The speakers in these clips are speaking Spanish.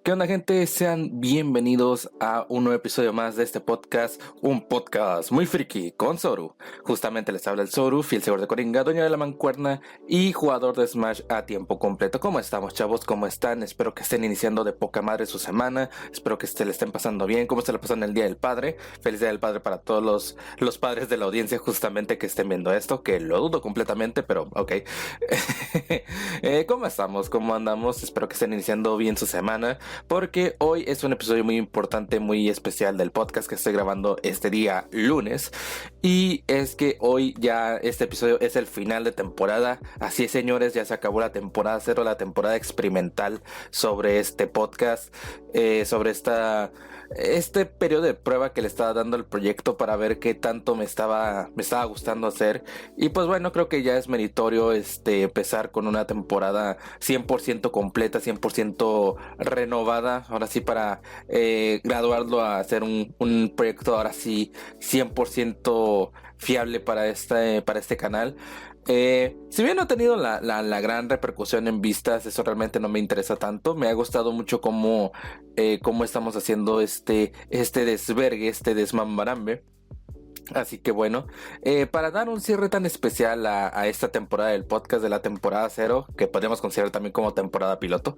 ¿Qué onda, gente? Sean bienvenidos a un nuevo episodio más de este podcast, un podcast muy friki con Zoru. Justamente les habla el Zoru, fiel seguidor de Coringa, dueño de la mancuerna y jugador de Smash a tiempo completo. ¿Cómo estamos, chavos? ¿Cómo están? Espero que estén iniciando de poca madre su semana. Espero que le estén pasando bien. ¿Cómo se le pasan el Día del Padre? Feliz Día del Padre para todos los padres de la audiencia justamente que estén viendo esto, que lo dudo completamente, pero ok. ¿Cómo estamos? ¿Cómo andamos? Espero que estén iniciando bien su semana, porque hoy es un episodio muy importante, muy especial del podcast que estoy grabando este día lunes. Y es que hoy ya este episodio es el final de temporada. Así es, señores, ya se acabó la temporada 0, la temporada experimental sobre este podcast, sobre este periodo de prueba que le estaba dando el proyecto para ver qué tanto me estaba gustando hacer. Y pues bueno, creo que ya es meritorio empezar con una temporada 100% completa, 100% renovada, ahora sí, para graduarlo a hacer un proyecto ahora sí 100% fiable para este canal. Si bien no ha tenido la gran repercusión en vistas, eso realmente no me interesa tanto. Me ha gustado mucho cómo estamos haciendo este desvergue, este desmambarambe. Así que bueno, para dar un cierre tan especial a esta temporada del podcast de la temporada 0, que podríamos considerar también como temporada piloto,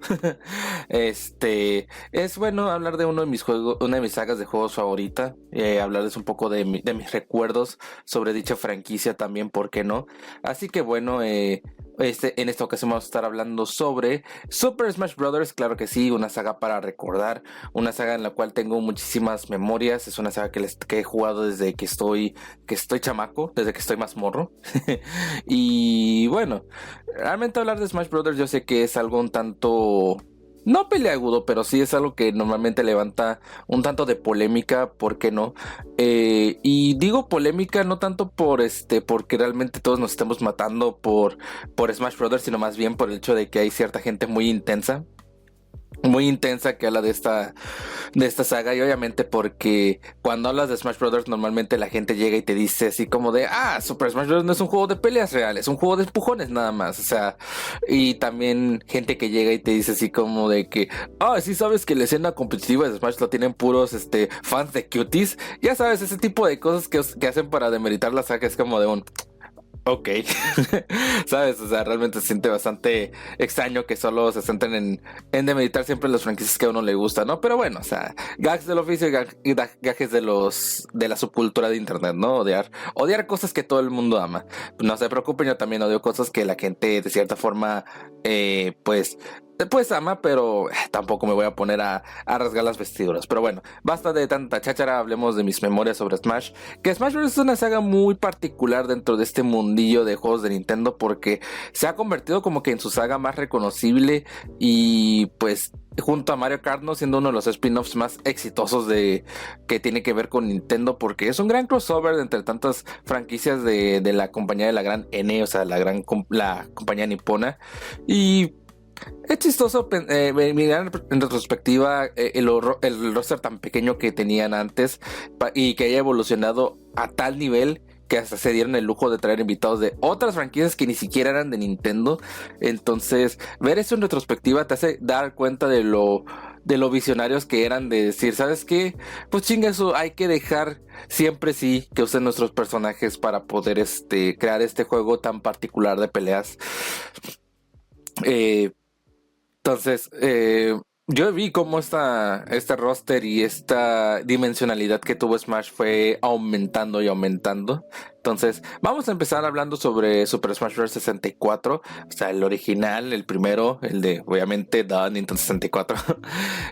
es bueno hablar de uno de mis juegos, una de mis sagas de juegos favorita, hablarles un poco de mis recuerdos sobre dicha franquicia también, ¿por qué no? Así que bueno, en esta ocasión vamos a estar hablando sobre Super Smash Bros. Claro que sí, una saga para recordar, una saga en la cual tengo muchísimas memorias. Es una saga que he jugado desde que estoy chamaco, desde que estoy más morro. Y bueno, realmente hablar de Smash Bros. Yo sé que es algo un tanto, no peleagudo, pero sí es algo que normalmente levanta un tanto de polémica, ¿por qué no? Y digo polémica no tanto porque realmente todos nos estemos matando por Smash Brothers, sino más bien por el hecho de que hay cierta gente muy intensa que habla de esta saga. Y obviamente porque cuando hablas de Smash Brothers normalmente la gente llega y te dice así como de Super Smash Bros. No es un juego de peleas reales, es un juego de empujones nada más, o sea. Y también gente que llega y te dice así como de que sí sabes que la escena competitiva de Smash la tienen puros fans de cuties. Ya sabes, ese tipo de cosas que hacen para demeritar la saga. Es como de un ok. ¿Sabes? O sea, realmente se siente bastante extraño que solo se centren en demeritar siempre las franquicias que a uno le gusta, ¿no? Pero bueno, o sea, gags del oficio y gajes de la subcultura de internet, ¿no? Odiar cosas que todo el mundo ama. No se preocupen, yo también odio cosas que la gente de cierta forma, pues ama, pero tampoco me voy a poner a rasgar las vestiduras. Pero bueno, basta de tanta cháchara, hablemos de mis memorias sobre Smash. Que Smash Bros. Es una saga muy particular dentro de este mundillo de juegos de Nintendo, porque se ha convertido como que en su saga más reconocible. Y pues junto a Mario Kart, ¿no? Siendo uno de los spin-offs más exitosos que tiene que ver con Nintendo, porque es un gran crossover entre tantas franquicias de la compañía de la gran N, o sea, la compañía nipona. Y es chistoso mirar en retrospectiva el roster tan pequeño que tenían antes y que haya evolucionado a tal nivel que hasta se dieron el lujo de traer invitados de otras franquicias que ni siquiera eran de Nintendo. Entonces, ver eso en retrospectiva te hace dar cuenta de lo visionarios que eran, de decir, ¿sabes qué? Pues chinga eso, hay que dejar siempre sí que usen nuestros personajes para poder crear este juego tan particular de peleas. Entonces, yo vi cómo este roster y esta dimensionalidad que tuvo Smash fue aumentando y aumentando. Entonces, vamos a empezar hablando sobre Super Smash Bros. 64, o sea, el original, el primero, el de, obviamente, Nintendo 64.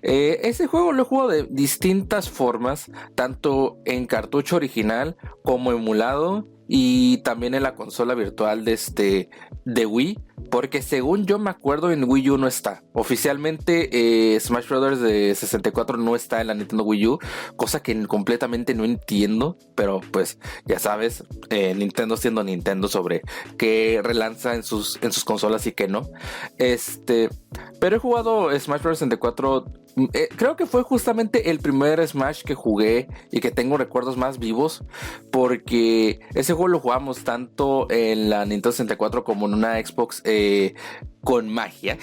Ese juego lo he jugado de distintas formas, tanto en cartucho original como emulado, y también en la consola virtual de Wii, porque según yo me acuerdo en Wii U no está oficialmente. Smash Bros. De 64 no está en la Nintendo Wii U, cosa que completamente no entiendo, pero pues ya sabes, Nintendo siendo Nintendo sobre qué relanza en sus consolas y qué no. Pero he jugado Smash Bros. 64. Creo que fue justamente el primer Smash que jugué y que tengo recuerdos más vivos, porque ese juego lo jugamos tanto en la Nintendo 64 como en una Xbox con magia.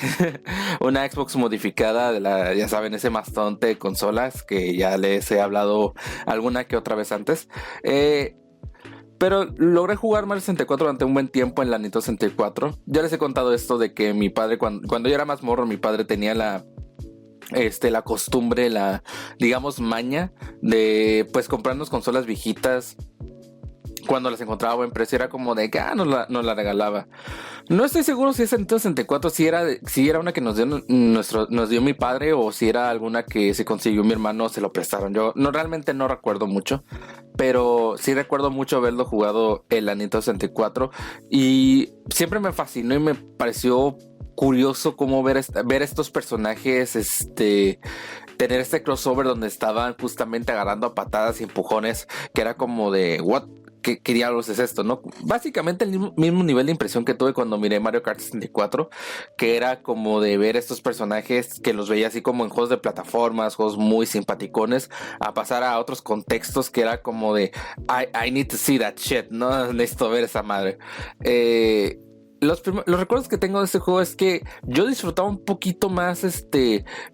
Una Xbox modificada de la, ya saben, ese mastodonte de consolas que ya les he hablado alguna que otra vez antes. Pero logré jugar Mario 64 durante un buen tiempo en la Nintendo 64. Ya les he contado esto de que mi padre, cuando yo era más morro, mi padre tenía la costumbre, digamos, maña de pues comprarnos consolas viejitas cuando las encontraba a buen precio. Era como de que nos la regalaba. No estoy seguro si esa Nintendo 64 si era una que nos dio mi padre, o si era alguna que se consiguió mi hermano, se lo prestaron. Yo realmente no recuerdo mucho, pero sí recuerdo mucho haberlo jugado en la Nintendo 64 y siempre me fascinó y me pareció curioso cómo ver estos personajes, tener este crossover donde estaban justamente agarrando a patadas y empujones, que era como de what. ¿Qué diablos es esto, no? Básicamente el mismo nivel de impresión que tuve cuando miré Mario Kart 64, que era como de ver estos personajes que los veía así como en juegos de plataformas, juegos muy simpaticones, a pasar a otros contextos que era como de I need to see that shit, ¿no? Necesito ver esa madre. Los recuerdos que tengo de este juego es que yo disfrutaba un poquito más,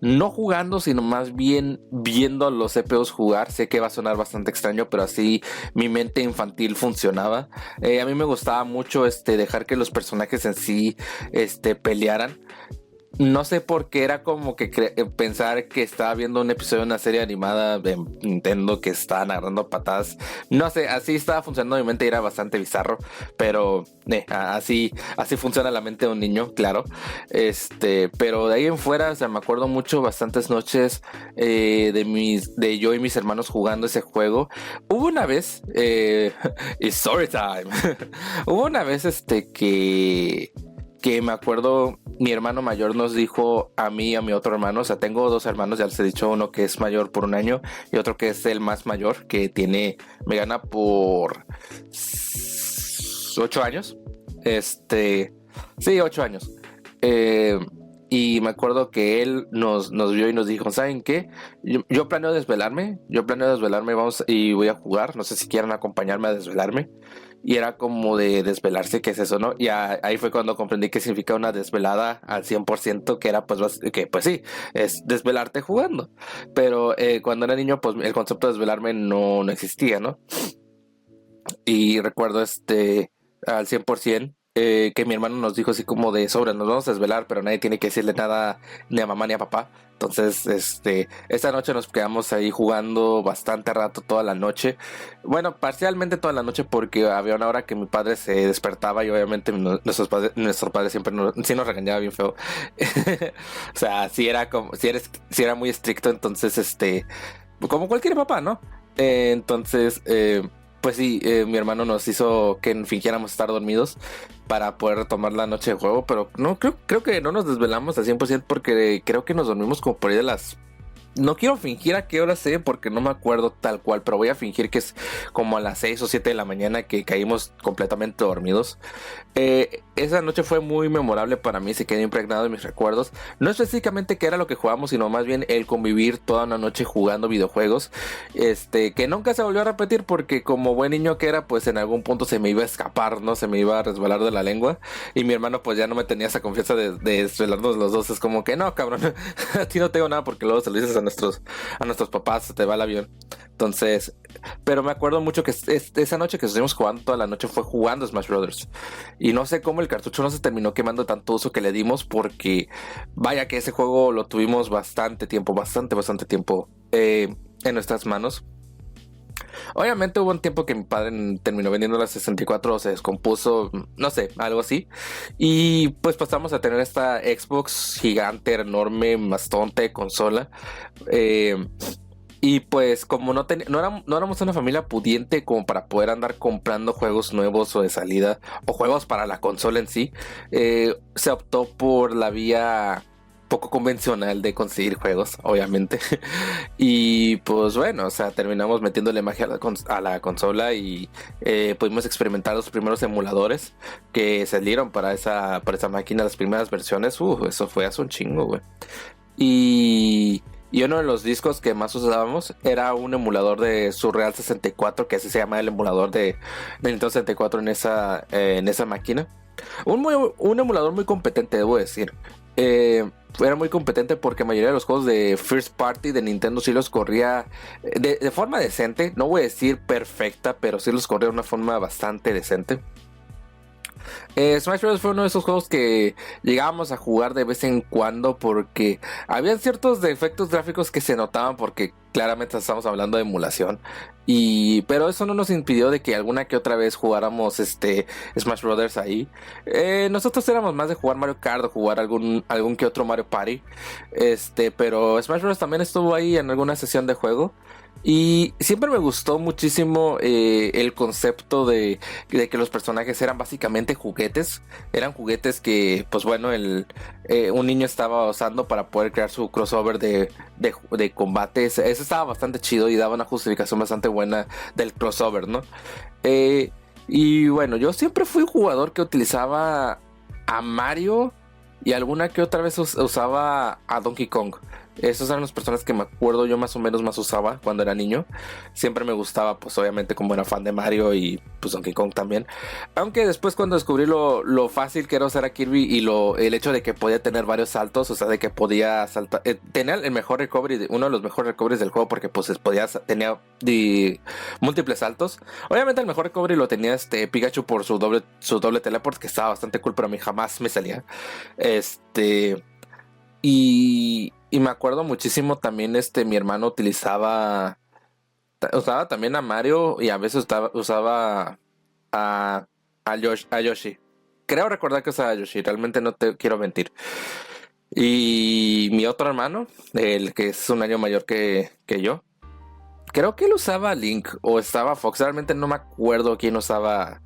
no jugando, sino más bien viendo a los CPUs jugar. Sé que va a sonar bastante extraño, pero así mi mente infantil funcionaba. A mí me gustaba mucho dejar que los personajes en sí pelearan. No sé por qué era como que pensar que estaba viendo un episodio de una serie animada de Nintendo que estaban agarrando patadas. No sé, así estaba funcionando mi mente y era bastante bizarro. Pero así funciona la mente de un niño, claro. Pero de ahí en fuera, o sea, me acuerdo mucho, bastantes noches de yo y mis hermanos jugando ese juego. Hubo una vez, it's story time. Hubo una vez que me acuerdo, mi hermano mayor nos dijo a mí y a mi otro hermano, o sea, tengo dos hermanos, ya les he dicho, uno que es mayor por un año y otro que es el más mayor, que me gana por 8 años. Sí, 8 años. Y me acuerdo que él nos vio y nos dijo, ¿saben qué? Yo planeo desvelarme, vamos y voy a jugar, no sé si quieran acompañarme a desvelarme. Y era como de desvelarse, ¿qué es eso, no? Y ahí fue cuando comprendí qué significa una desvelada al 100%, que era pues sí, es desvelarte jugando. Pero cuando era niño, pues el concepto de desvelarme no existía, ¿no? Y recuerdo al 100%. Que mi hermano nos dijo así como de nos vamos a desvelar, pero nadie tiene que decirle nada ni a mamá ni a papá. Entonces, esta noche nos quedamos ahí jugando bastante rato, toda la noche. Bueno, parcialmente toda la noche, porque había una hora que mi padre se despertaba y obviamente nuestro padre siempre sí nos regañaba bien feo. O sea, sí era muy estricto, entonces, como cualquier papá, ¿no? Entonces, pues sí, mi hermano nos hizo que fingiéramos estar dormidos para poder retomar la noche de juego, pero no creo que no nos desvelamos al 100% porque creo que nos dormimos como por ahí de las... No quiero fingir a qué hora sé porque no me acuerdo tal cual, pero voy a fingir que es como a las 6 o 7 de la mañana que caímos completamente dormidos. Esa noche fue muy memorable para mí, se quedó impregnado de mis recuerdos. No específicamente qué era lo que jugábamos, sino más bien el convivir toda una noche jugando videojuegos. Que nunca se volvió a repetir porque como buen niño que era, pues en algún punto se me iba a escapar, ¿no? Se me iba a resbalar de la lengua. Y mi hermano pues ya no me tenía esa confianza de desvelarnos los dos. Es como que no, cabrón, a ti no tengo nada porque luego se lo dices a nuestros papás, se te va el avión. Entonces, pero me acuerdo mucho que esa noche que estuvimos jugando toda la noche fue jugando Smash Brothers. Y no sé cómo el cartucho no se terminó quemando tanto uso que le dimos, porque vaya que ese juego lo tuvimos bastante tiempo en nuestras manos. Obviamente hubo un tiempo que mi padre terminó vendiendo la 64 o se descompuso, no sé, algo así. Y pues pasamos a tener esta Xbox gigante, enorme, mastodonte consola. Y pues como no éramos una familia pudiente como para poder andar comprando juegos nuevos o de salida, o juegos para la consola en sí, se optó por la vía poco convencional de conseguir juegos, obviamente. Y pues bueno, o sea, terminamos metiéndole magia a la consola y pudimos experimentar los primeros emuladores que salieron para esa máquina, las primeras versiones. Eso fue hace un chingo, güey. Y Y uno de los discos que más usábamos era un emulador de Surreal 64, que así se llama el emulador de Nintendo 64 en esa máquina. Un emulador muy competente, debo decir. Era muy competente porque la mayoría de los juegos de First Party de Nintendo sí los corría de forma decente. No voy a decir perfecta, pero sí los corría de una forma bastante decente. Smash Bros. Fue uno de esos juegos que llegábamos a jugar de vez en cuando porque había ciertos defectos gráficos que se notaban porque claramente estamos hablando de emulación. Pero eso no nos impidió de que alguna que otra vez jugáramos Smash Brothers ahí. Nosotros éramos más de jugar Mario Kart o jugar algún que otro Mario Party. Pero Smash Bros. También estuvo ahí en alguna sesión de juego. Y siempre me gustó muchísimo el concepto de que los personajes eran básicamente juguetes. Eran juguetes que, pues bueno, un niño estaba usando para poder crear su crossover de combates. Eso estaba bastante chido y daba una justificación bastante buena del crossover, ¿no? Y bueno, yo siempre fui un jugador que utilizaba a Mario y alguna que otra vez usaba a Donkey Kong. Esos eran los personajes que me acuerdo yo más o menos más usaba cuando era niño. Siempre me gustaba, pues obviamente como era fan de Mario y pues Donkey Kong también. Aunque después cuando descubrí lo fácil que era usar a Kirby y el hecho de que podía tener varios saltos, o sea, de que podía saltar, tenía el mejor recovery, uno de los mejores recoveries del juego porque pues tenía múltiples saltos. Obviamente el mejor recovery lo tenía Pikachu por su doble teleport, que estaba bastante cool, pero a mí jamás me salía. Y me acuerdo muchísimo también, mi hermano usaba también a Mario y a veces usaba a Yoshi. Creo recordar que usaba a Yoshi, realmente no te quiero mentir. Y mi otro hermano, el que es un año mayor que yo, creo que él usaba a Link o estaba Fox, realmente no me acuerdo quién usaba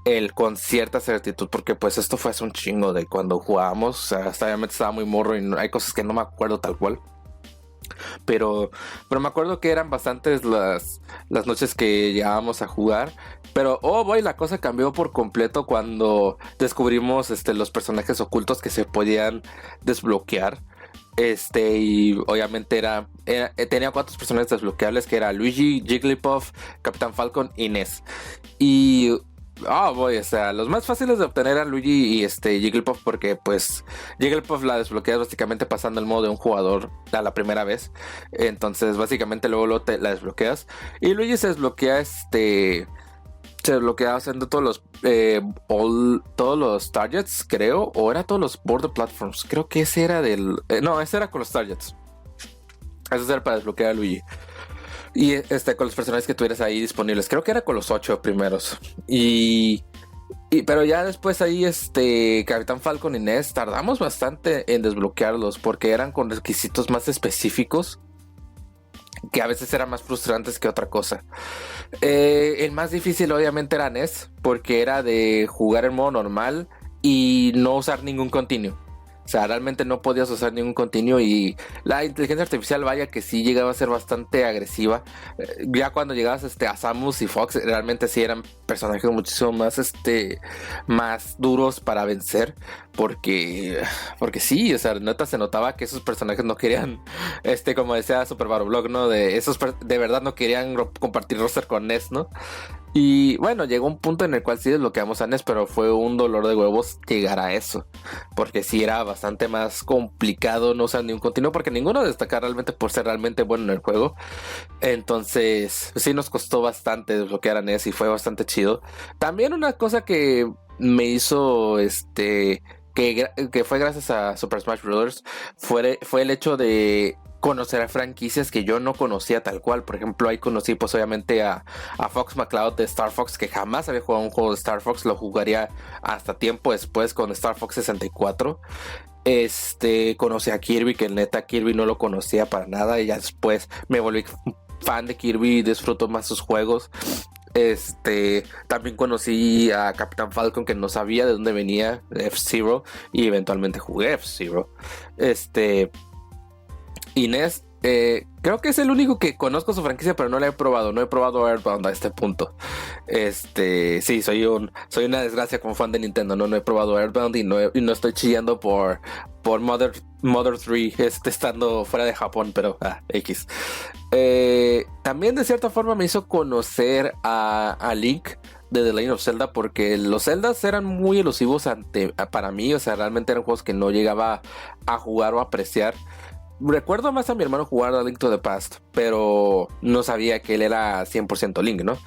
él con cierta certitud, porque pues esto fue hace un chingo de cuando jugábamos, o sea, obviamente estaba muy morro y hay cosas que no me acuerdo tal cual. Pero me acuerdo que eran bastantes las noches que llegábamos a jugar. Pero, oh boy, la cosa cambió por completo cuando descubrimos los personajes ocultos que se podían desbloquear. Y obviamente tenía 4 personajes desbloqueables, que era Luigi, Jigglypuff, Capitán Falcon y Ness. Y o sea, los más fáciles de obtener eran Luigi y Jigglypuff, porque pues Jigglypuff la desbloqueas básicamente pasando el modo de un jugador a la primera vez. Entonces básicamente luego la desbloqueas. Y Luigi se desbloquea haciendo todos los targets, creo, o era todos los border platforms. Creo que ese era ese era con los targets. Eso era para desbloquear a Luigi. Y con los personajes que tuvieras ahí disponibles. Creo que era con los 8 primeros. Pero ya después ahí Capitán Falcon y Ness tardamos bastante en desbloquearlos, porque eran con requisitos más específicos que a veces eran más frustrantes que otra cosa. El más difícil obviamente era Ness, porque era de jugar en modo normal y no usar ningún continuo. O sea, realmente no podías usar ningún continuo y la inteligencia artificial, vaya que sí llegaba a ser bastante agresiva. Ya cuando llegabas a Samus y Fox, realmente sí eran personajes muchísimo más duros para vencer. Porque sí, o sea, neta se notaba que esos personajes no querían, como decía Super Baroblog, ¿no? De verdad no querían compartir roster con Ness, ¿no? Y bueno, llegó un punto en el cual sí desbloqueamos a Ness, pero fue un dolor de huevos llegar a eso. Porque sí era bastante más complicado no usar ni un continuo, porque ninguno destaca realmente por ser realmente bueno en el juego. Entonces, sí nos costó bastante desbloquear a Ness y fue bastante chido. También una cosa que me hizo que fue gracias a Super Smash Bros. Fue el hecho de conocer a franquicias que yo no conocía tal cual. Por ejemplo, ahí conocí pues obviamente a Fox McCloud de Star Fox, que jamás había jugado un juego de Star Fox. Lo jugaría hasta tiempo después con Star Fox 64. Conocí a Kirby, que neta Kirby no lo conocía para nada, y ya después me volví fan de Kirby y disfruto más sus juegos. También conocí a Capitán Falcon, que no sabía de dónde venía F-Zero, y eventualmente jugué F-Zero. Inés, creo que es el único que conozco su franquicia, pero no la he probado. No he probado Earthbound a este punto. Sí, soy una desgracia como fan de Nintendo. No he probado Earthbound y no estoy chillando por por Mother 3, estando fuera de Japón, pero X. También de cierta forma me hizo conocer a Link de The Legend of Zelda, porque los Zeldas eran muy elusivos para mí, o sea, realmente eran juegos que no llegaba a jugar o apreciar. Recuerdo más a mi hermano jugar a Link to the Past, pero no sabía que él era 100% Link, ¿no?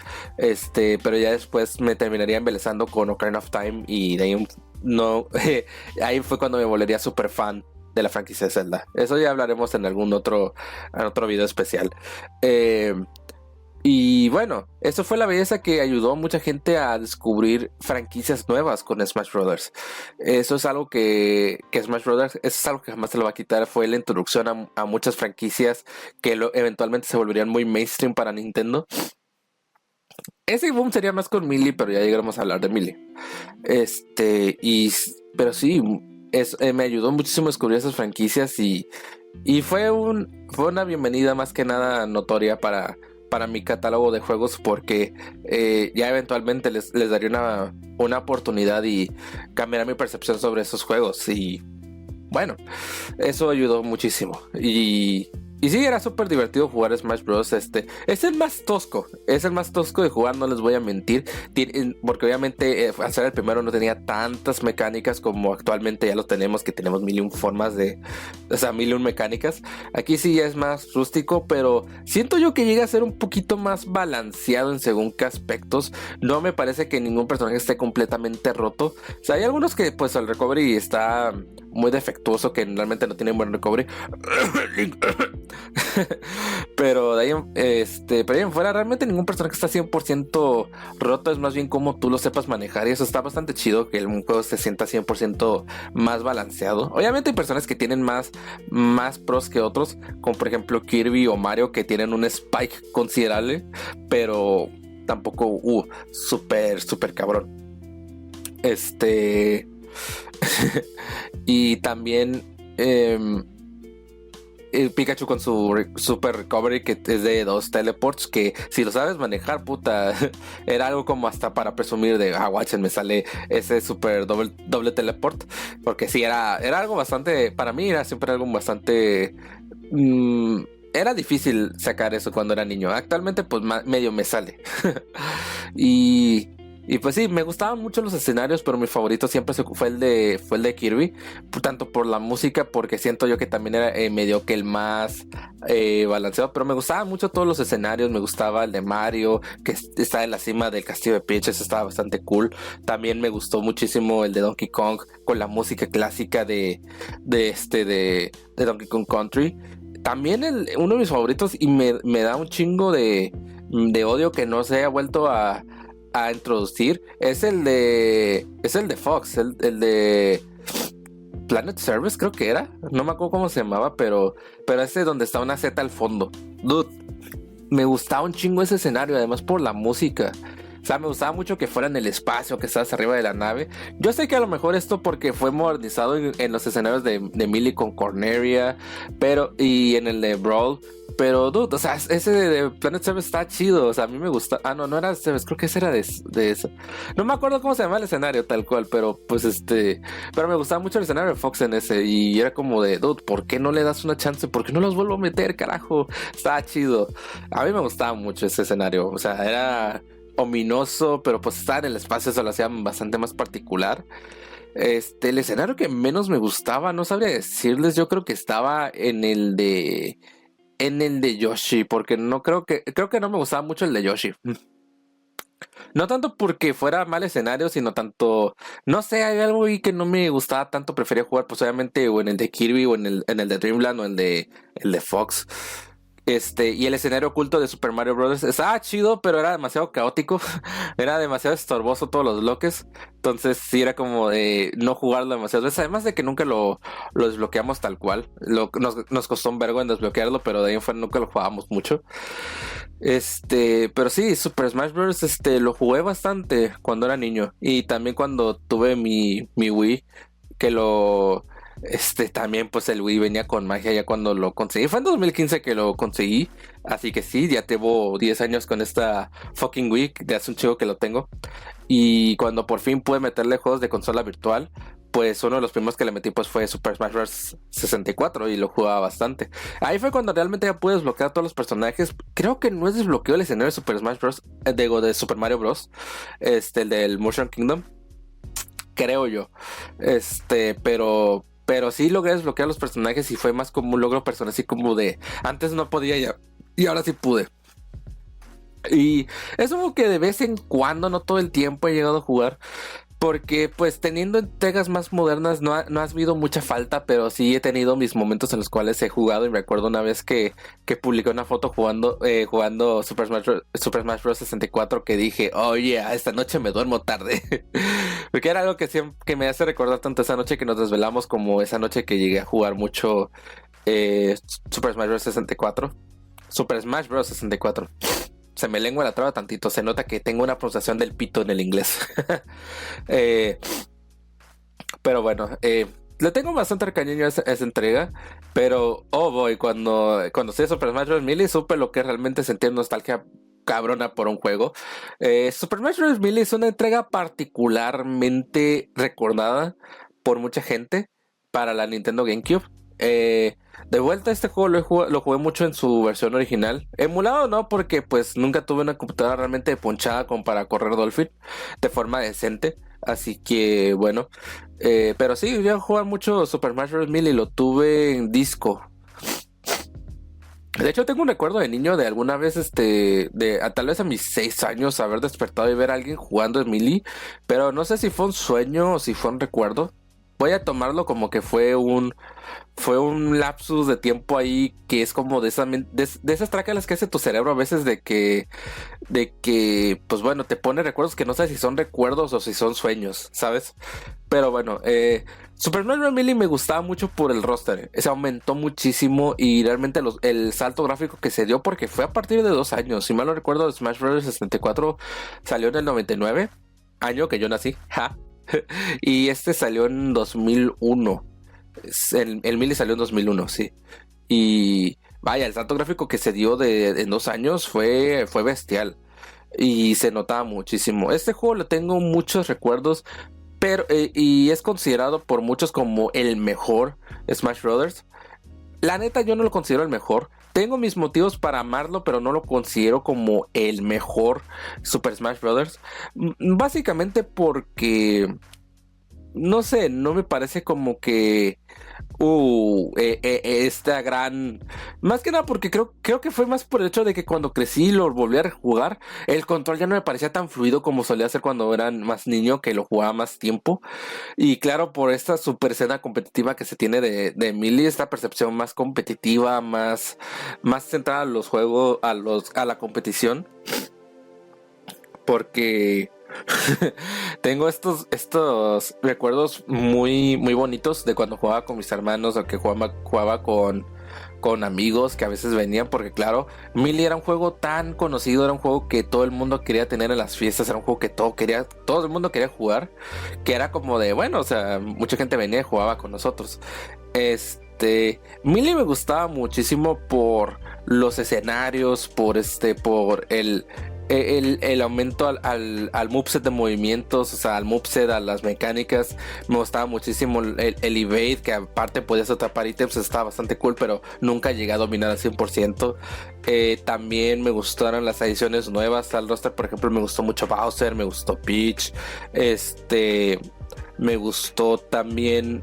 Pero ya después me terminaría embelezando con Ocarina of Time y de ahí ahí fue cuando me volvería súper fan de la franquicia de Zelda. Eso ya hablaremos en algún otro video especial. Y bueno, eso fue la belleza que ayudó a mucha gente a descubrir franquicias nuevas con Smash Brothers. Eso es algo que Smash Brothers, eso es algo que jamás se lo va a quitar. Fue la introducción a muchas franquicias que eventualmente se volverían muy mainstream para Nintendo. Ese boom sería más con Melee, pero ya llegaremos a hablar de Melee. Pero sí, me ayudó muchísimo a descubrir esas franquicias y fue una bienvenida más que nada notoria para mi catálogo de juegos, porque ya eventualmente les daría una oportunidad y cambiará mi percepción sobre esos juegos. Y bueno, eso ayudó muchísimo. Y sí, era súper divertido jugar Smash Bros. Es el más tosco de jugar, no les voy a mentir, porque obviamente al ser el primero no tenía tantas mecánicas como actualmente ya lo tenemos, que tenemos mil y un formas mil y un mecánicas. Aquí sí ya es más rústico, pero siento yo que llega a ser un poquito más balanceado en según qué aspectos. No me parece que ningún personaje esté completamente roto. O sea, hay algunos que pues el recovery está muy defectuoso, que realmente no tienen buen recovery. Pero de ahí en fuera realmente ningún personaje está 100% roto. Es más bien como tú lo sepas manejar, y eso está bastante chido, que el juego se sienta 100% más balanceado. Obviamente hay personas que tienen más pros que otros, como por ejemplo Kirby o Mario, que tienen un spike considerable, pero tampoco súper cabrón. Y también el Pikachu con su super recovery, que es de 2 teleports, que si lo sabes manejar, puta, era algo como hasta para presumir de, watchen, me sale ese super doble teleport, porque sí, era algo bastante, para mí era siempre algo bastante era difícil sacar eso cuando era niño. Actualmente pues medio me sale. Y pues sí, me gustaban mucho los escenarios, pero mi favorito siempre fue el de Kirby, tanto por la música, porque siento yo que también era medio que el más balanceado, pero me gustaban mucho todos los escenarios. Me gustaba el de Mario, que está en la cima del castillo de Peach, eso estaba bastante cool. También me gustó muchísimo el de Donkey Kong, con la música clásica de Donkey Kong Country. También uno de mis favoritos, y me da un chingo de odio que no se haya vuelto a introducir, es el de Fox, el de Planet Service, creo que era, no me acuerdo cómo se llamaba, pero ese donde está una Z al fondo. Dude, me gustaba un chingo ese escenario, además por la música. O sea, me gustaba mucho que fuera en el espacio, que estabas arriba de la nave. Yo sé que a lo mejor esto porque fue modernizado en los escenarios de Melee con Corneria, y en el de Brawl. Pero, dude, o sea, ese de Planet Service está chido. O sea, a mí me gusta. No era Service, creo que ese era de eso. No me acuerdo cómo se llama el escenario tal cual, pero pues pero me gustaba mucho el escenario de Fox en ese. Y era como de, dude, ¿por qué no le das una chance? ¿Por qué no los vuelvo a meter, carajo? Estaba chido. A mí me gustaba mucho ese escenario. O sea, era ominoso, pero pues estar en el espacio eso lo hacía bastante más particular. El escenario que menos me gustaba, no sabría decirles, yo creo que estaba en el de Yoshi, porque creo que no me gustaba mucho el de Yoshi. No tanto porque fuera mal escenario, sino tanto, no sé, hay algo ahí que no me gustaba tanto. Prefería jugar pues obviamente o en el de Kirby, o en el de Dreamland, o el de Fox. Y el escenario oculto de Super Mario Bros. Estaba chido, pero era demasiado caótico. Era demasiado estorboso todos los bloques. Entonces sí era como de no jugarlo demasiadas veces. Además de que nunca lo desbloqueamos tal cual. Nos costó un vergo en desbloquearlo, pero de ahí en fuera nunca lo jugábamos mucho. Pero sí, Super Smash Bros. Lo jugué bastante cuando era niño. Y también cuando tuve mi Wii, que también pues el Wii venía con magia ya cuando lo conseguí. Fue en 2015 que lo conseguí, así que sí, ya llevo 10 años con esta fucking Wii, de hace un chico que lo tengo. Y cuando por fin pude meterle juegos de consola virtual, pues uno de los primeros que le metí pues fue Super Smash Bros. 64 y lo jugaba bastante. Ahí fue cuando realmente ya pude desbloquear a todos los personajes. Creo que no es desbloqueo el escenario de Super Smash Bros. De Super Mario Bros. El del Mushroom Kingdom. Creo yo. Pero sí logré desbloquear los personajes y fue más como un logro personal, así como de antes no podía ya, y ahora sí pude. Y es algo que de vez en cuando, no todo el tiempo he llegado a jugar. Porque pues teniendo entregas más modernas no ha habido mucha falta, pero sí he tenido mis momentos en los cuales he jugado y me acuerdo una vez que publiqué una foto jugando Super Smash Bros. 64 que dije, oye, esta noche me duermo tarde. Porque era algo que me hace recordar tanto esa noche que nos desvelamos como esa noche que llegué a jugar mucho eh, Super Smash Bros. 64. Super Smash Bros. 64. Se me lengua la traba tantito. Se nota que tengo una pronunciación del pito en el inglés. eh, pero bueno, le tengo bastante cariño a esa entrega. Pero, oh boy, cuando se Super Smash Bros. Melee, supe lo que realmente sentía nostalgia cabrona por un juego. Super Smash Bros. Melee es una entrega particularmente recordada por mucha gente para la Nintendo GameCube. De vuelta, este juego lo jugué mucho en su versión original. Emulado no, porque pues nunca tuve una computadora realmente ponchada como para correr Dolphin de forma decente. Así que bueno. Pero sí, yo jugué mucho Super Smash Bros. Melee y lo tuve en disco. De hecho, tengo un recuerdo de niño de alguna vez, tal vez a mis 6 años, haber despertado y ver a alguien jugando en Melee. Pero no sé si fue un sueño o si fue un recuerdo. Voy a tomarlo como que fue un lapsus de tiempo ahí que es como de esas trácalas que hace tu cerebro a veces de que, pues bueno, te pone recuerdos que no sabes si son recuerdos o si son sueños, ¿sabes? Pero bueno, Super Smash Bros. Melee me gustaba mucho por el roster. Se aumentó muchísimo y realmente el salto gráfico que se dio porque fue a partir de 2 años. Si mal no recuerdo, Smash Bros. 64 salió en el 99, año que yo nací. Ja. Y salió en 2001. El Melee salió en 2001, sí. Y vaya, el salto gráfico que se dio en 2 años fue bestial. Y se notaba muchísimo. Este juego le tengo muchos recuerdos. Pero, y es considerado por muchos como el mejor Smash Brothers. La neta, yo no lo considero el mejor. Tengo mis motivos para amarlo, pero no lo considero como el mejor Super Smash Brothers. Básicamente porque, no sé, no me parece como que esta gran, más que nada porque creo que fue más por el hecho de que cuando crecí y lo volví a jugar, el control ya no me parecía tan fluido como solía ser cuando era más niño, que lo jugaba más tiempo. Y claro, por esta super escena competitiva que se tiene de Melee, esta percepción más competitiva, más centrada a los juegos, a la competición, porque tengo estos recuerdos muy, muy bonitos de cuando jugaba con mis hermanos o que jugaba con amigos que a veces venían, porque claro, Melee era un juego tan conocido, era un juego que todo el mundo quería tener en las fiestas, era un juego que todo el mundo quería jugar, que era como de, bueno, o sea, mucha gente venía y jugaba con nosotros. Melee me gustaba muchísimo por los escenarios, por el aumento al moveset de movimientos, o sea, al moveset, a las mecánicas. Me gustaba muchísimo el evade, que aparte podías atrapar ítems, estaba bastante cool, pero nunca llegué a dominar al 100%. También me gustaron las adiciones nuevas al roster. Por ejemplo, me gustó mucho Bowser, me gustó Peach, me gustó también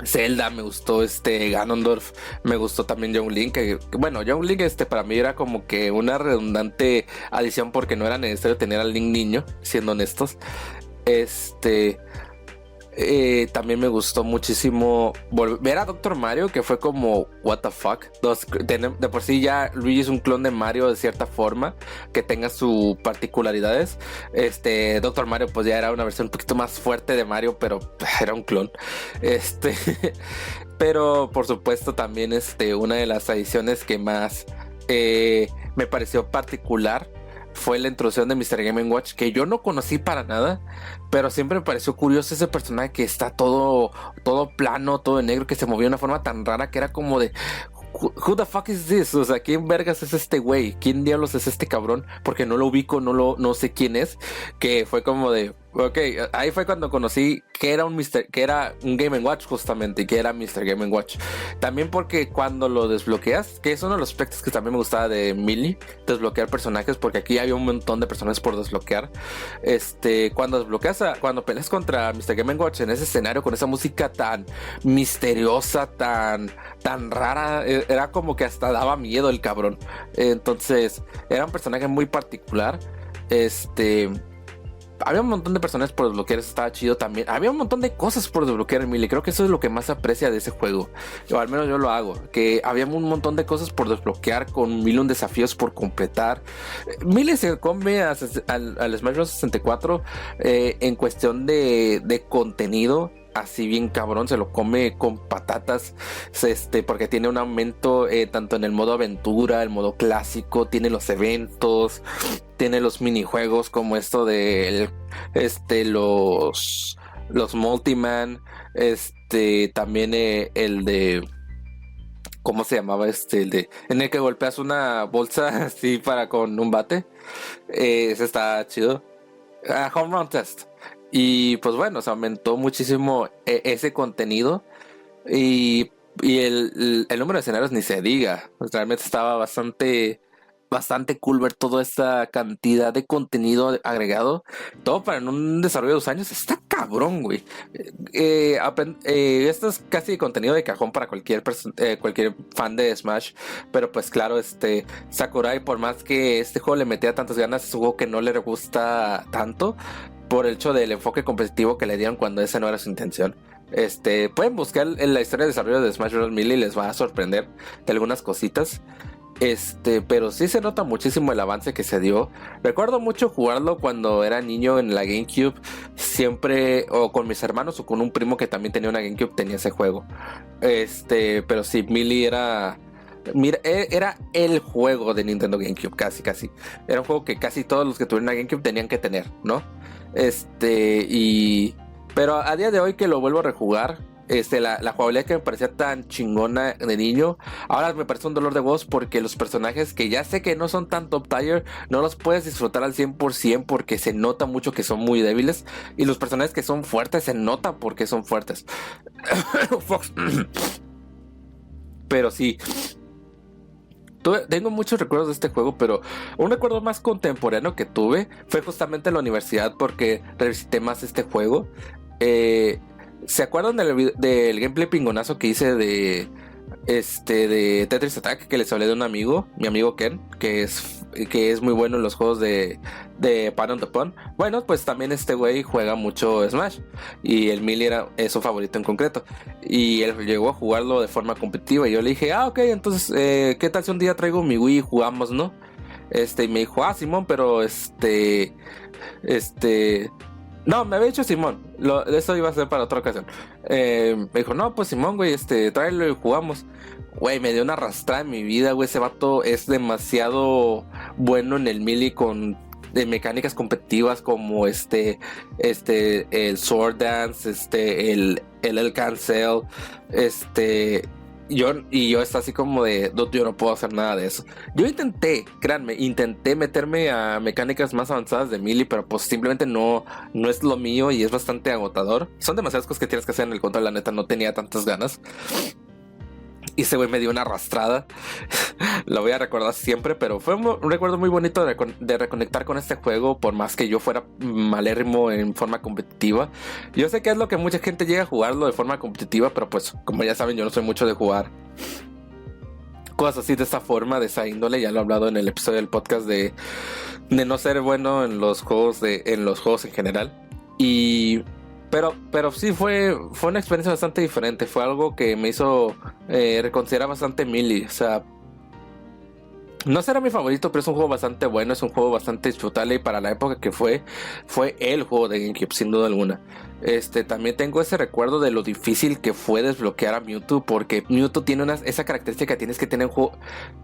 Zelda, me gustó Ganondorf, me gustó también Young Link, bueno, Young Link para mí era como que una redundante adición porque no era necesario tener al Link niño, siendo honestos. También me gustó muchísimo ver a Dr. Mario, que fue como what the fuck. De por sí ya Luigi es un clon de Mario de cierta forma, que tenga sus particularidades. Dr. Mario pues ya era una versión un poquito más fuerte de Mario, pero era un clon. Pero por supuesto también una de las adiciones que más me pareció particular fue la introducción de Mr. Game & Watch, que yo no conocí para nada, pero siempre me pareció curioso ese personaje que está todo plano, todo negro, que se movía de una forma tan rara que era como de who the fuck is this? O sea, ¿quién vergas es este güey? ¿Quién diablos es este cabrón? Porque no lo ubico, no sé quién es. Que fue como de Ok, ahí fue cuando conocí que era que era un Game & Watch justamente, y que era Mr. Game & Watch. También porque cuando lo desbloqueas, que es uno de los aspectos que también me gustaba de Melee, desbloquear personajes, porque aquí había un montón de personajes por desbloquear. Cuando peleas contra Mr. Game & Watch en ese escenario con esa música tan misteriosa, tan rara, era como que hasta daba miedo el cabrón. Entonces, era un personaje muy particular. Había un montón de personajes por desbloquear, eso estaba chido también. Había un montón de cosas por desbloquear en Melee. Creo que eso es lo que más aprecia de ese juego, o al menos yo lo hago, que había un montón de cosas por desbloquear, con 1001 desafíos por completar. Melee se come al Smash Bros. 64 en cuestión de contenido. Así bien cabrón, se lo come con patatas, porque tiene un aumento tanto en el modo aventura, el modo clásico, tiene los eventos, tiene los minijuegos como esto de los Multiman, también el de, ¿cómo se llamaba? El de en el que golpeas una bolsa así para con un bate, ese está chido. Home Run Test. Y pues bueno, se aumentó muchísimo ese contenido. Y el número de escenarios ni se diga. Realmente estaba bastante cool ver toda esta cantidad de contenido agregado. Todo para en un desarrollo de 2 años. Está cabrón, güey. Esto es casi contenido de cajón para cualquier fan de Smash. Pero pues claro, Sakurai, por más que este juego le metía tantas ganas, es un juego que no le gusta tanto, por el hecho del enfoque competitivo que le dieron cuando esa no era su intención. Pueden buscar en la historia de desarrollo de Smash Bros. Melee y les va a sorprender de algunas cositas. Pero sí se nota muchísimo el avance que se dio. Recuerdo mucho jugarlo cuando era niño en la GameCube. Siempre, o con mis hermanos, o con un primo que también tenía una GameCube, tenía ese juego. Pero sí, Melee era... Mira, era el juego de Nintendo GameCube, casi. Era un juego que casi todos los que tuvieron una GameCube tenían que tener, ¿no? Pero a día de hoy que lo vuelvo a rejugar, la jugabilidad que me parecía tan chingona de niño, ahora me parece un dolor de voz, porque los personajes que ya sé que no son tan top tier, no los puedes disfrutar al 100% porque se nota mucho que son muy débiles, y los personajes que son fuertes se nota porque son fuertes. Pero sí, tengo muchos recuerdos de este juego, pero un recuerdo más contemporáneo que tuve fue justamente en la universidad, porque revisité más este juego. ¿Se acuerdan del gameplay pingonazo que hice de Tetris Attack, que les hablé de un amigo, mi amigo Ken, que es muy bueno en los juegos de Pan on the Pond? Bueno, pues también este güey juega mucho Smash, y el Melee es su favorito en concreto, y él llegó a jugarlo de forma competitiva, y yo le dije, ok, entonces ¿qué tal si un día traigo mi Wii y jugamos, no? Y me dijo, Simón, pero no, me había dicho Simón, eso iba a ser para otra ocasión. Me dijo, no, pues Simón, güey, tráelo y jugamos. Güey, me dio una arrastrada en mi vida, güey. Ese vato es demasiado bueno en el Melee, con de mecánicas competitivas como el Sword Dance, el Cancel, yo está así como de, yo no puedo hacer nada de eso. Yo intenté meterme a mecánicas más avanzadas de Melee, pero pues simplemente no es lo mío, y es bastante agotador. Son demasiadas cosas que tienes que hacer en el control, la neta no tenía tantas ganas. Y ese güey me dio una arrastrada. Lo voy a recordar siempre, pero fue un recuerdo muy bonito de reconectar con este juego, por más que yo fuera malérrimo en forma competitiva. Yo sé que es lo que mucha gente llega a jugarlo de forma competitiva, pero pues como ya saben, yo no soy mucho de jugar cosas así de esa forma, de esa índole. Ya lo he hablado en el episodio del podcast de no ser bueno en los juegos en general. Pero sí fue una experiencia bastante diferente. Fue algo que me hizo reconsiderar bastante Melee. O sea, no será mi favorito, pero es un juego bastante bueno. Es un juego bastante disfrutable, y para la época que fue el juego de GameCube, sin duda alguna. También tengo ese recuerdo de lo difícil que fue desbloquear a Mewtwo, porque Mewtwo tiene esa característica que tienes que tener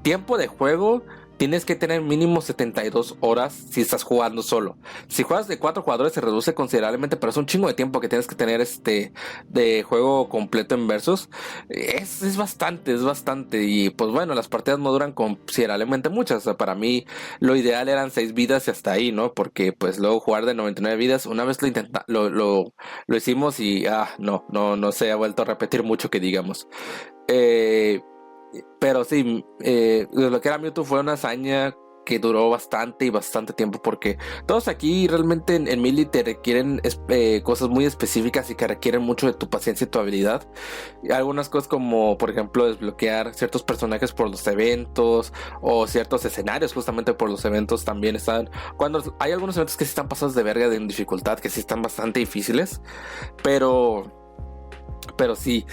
tiempo de juego tienes que tener mínimo 72 horas si estás jugando solo. Si juegas de 4 jugadores se reduce considerablemente, pero es un chingo de tiempo que tienes que tener de juego completo en versus. Es bastante, es bastante. Y pues bueno, las partidas no duran considerablemente muchas. O sea, para mí lo ideal eran 6 vidas y hasta ahí, ¿no? Porque pues luego jugar de 99 vidas, una vez lo hicimos y no se ha vuelto a repetir mucho que digamos. Eh, pero sí, lo que era Mewtwo fue una hazaña que duró bastante y bastante tiempo porque todos aquí realmente en Melee te requieren cosas muy específicas y que requieren mucho de tu paciencia y tu habilidad. Y algunas cosas como por ejemplo desbloquear ciertos personajes por los eventos o ciertos escenarios justamente por los eventos también están. Cuando hay algunos eventos que sí están pasados de verga en dificultad, que sí están bastante difíciles, pero... Pero sí,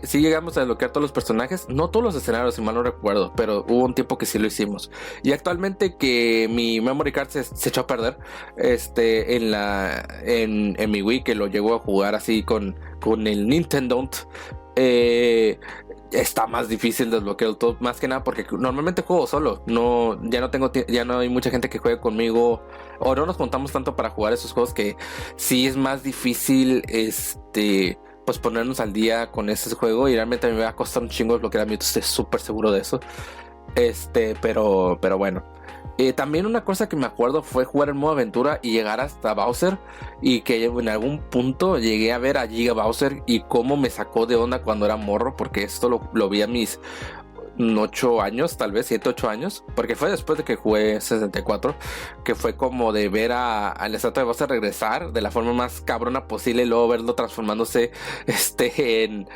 sí llegamos a desbloquear todos los personajes, no todos los escenarios, si mal no recuerdo, pero hubo un tiempo que sí lo hicimos. Y actualmente que mi memory card se echó a perder, en mi Wii, que lo llegó a jugar así con el Nintendo, está más difícil desbloquear todo, más que nada porque normalmente juego solo, ya no hay mucha gente que juegue conmigo, o no nos juntamos tanto para jugar esos juegos que sí es más difícil, pues ponernos al día con ese juego, y realmente me va a costar un chingo desbloquear a Mewtwo, estoy súper seguro de eso. Pero bueno. También una cosa que me acuerdo fue jugar en modo aventura y llegar hasta Bowser, y que en algún punto llegué a ver a Giga Bowser y cómo me sacó de onda cuando era morro, porque esto lo vi a mis 8 años, tal vez 7, 8 años, porque fue después de que jugué 64, que fue como de ver al estatua de Bowser regresar de la forma más cabrona posible y luego verlo transformándose en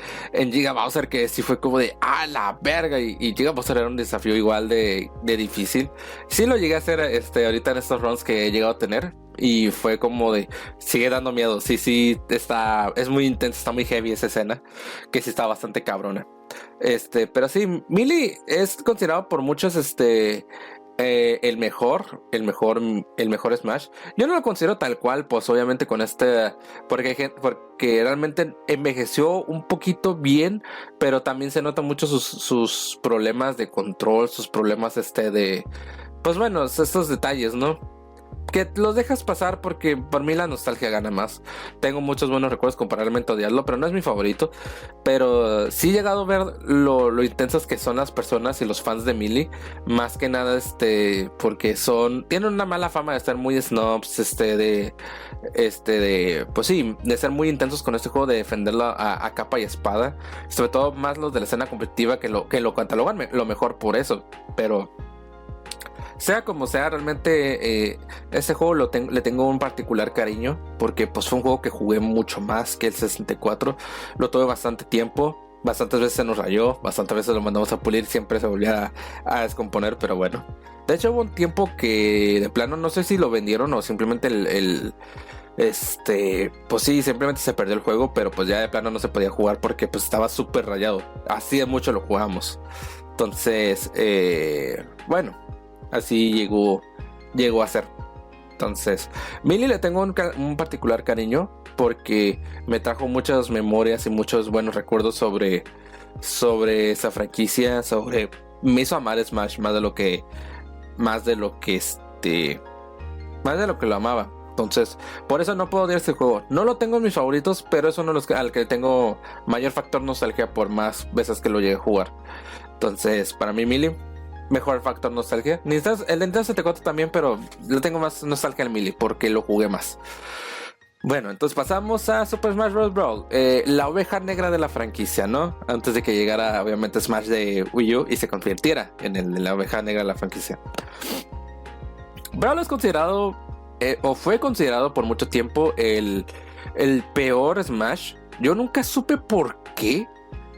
Giga Bowser, que sí fue como de la verga, y Giga Bowser era un desafío igual de difícil. Sí lo llegué a hacer ahorita en estos runs que he llegado a tener, y fue como de sigue dando miedo. Sí, es muy intenso, está muy heavy esa escena, que sí está bastante cabrona. Pero sí, Melee es considerado por muchos el mejor Smash. Yo no lo considero tal cual, pues obviamente porque realmente envejeció un poquito bien, pero también se nota mucho sus problemas de control, sus problemas pues bueno, estos detalles, ¿no? Que los dejas pasar porque por mí la nostalgia gana más. Tengo muchos buenos recuerdos comparablemente a odiarlo, pero no es mi favorito. Pero sí he llegado a ver lo intensas que son las personas y los fans de Melee. Más que nada, porque tienen una mala fama de estar muy snobs, pues sí, de ser muy intensos con este juego, de defenderlo a capa y espada. Sobre todo más los de la escena competitiva que lo catalogan lo mejor por eso. Pero sea como sea, realmente este juego le tengo un particular cariño, porque pues fue un juego que jugué mucho más que el 64. Lo tuve bastante tiempo, bastantes veces se nos rayó, bastantes veces lo mandamos a pulir, siempre se volvía a descomponer, pero bueno. De hecho hubo un tiempo que de plano no sé si lo vendieron o simplemente pues sí, simplemente se perdió el juego, pero pues ya de plano no se podía jugar porque pues estaba súper rayado. Así de mucho lo jugamos. Entonces, bueno, así llegó a ser. Entonces, Melee le tengo un particular cariño porque me trajo muchas memorias y muchos buenos recuerdos sobre esa franquicia, me hizo amar Smash más de lo que lo amaba. Entonces, por eso no puedo odiar este juego. No lo tengo en mis favoritos, pero es uno de los al que tengo mayor factor nostalgia por más veces que lo llegué a jugar. Entonces, para mí Melee, mejor factor nostalgia. El Nintendo 64 también, pero le tengo más nostalgia al Melee porque lo jugué más. Bueno, entonces pasamos a Super Smash Bros. Brawl, la oveja negra de la franquicia, ¿no? Antes de que llegara, obviamente, Smash de Wii U y se convirtiera en la oveja negra de la franquicia. Brawl es considerado, o fue considerado por mucho tiempo, el peor Smash. Yo nunca supe por qué,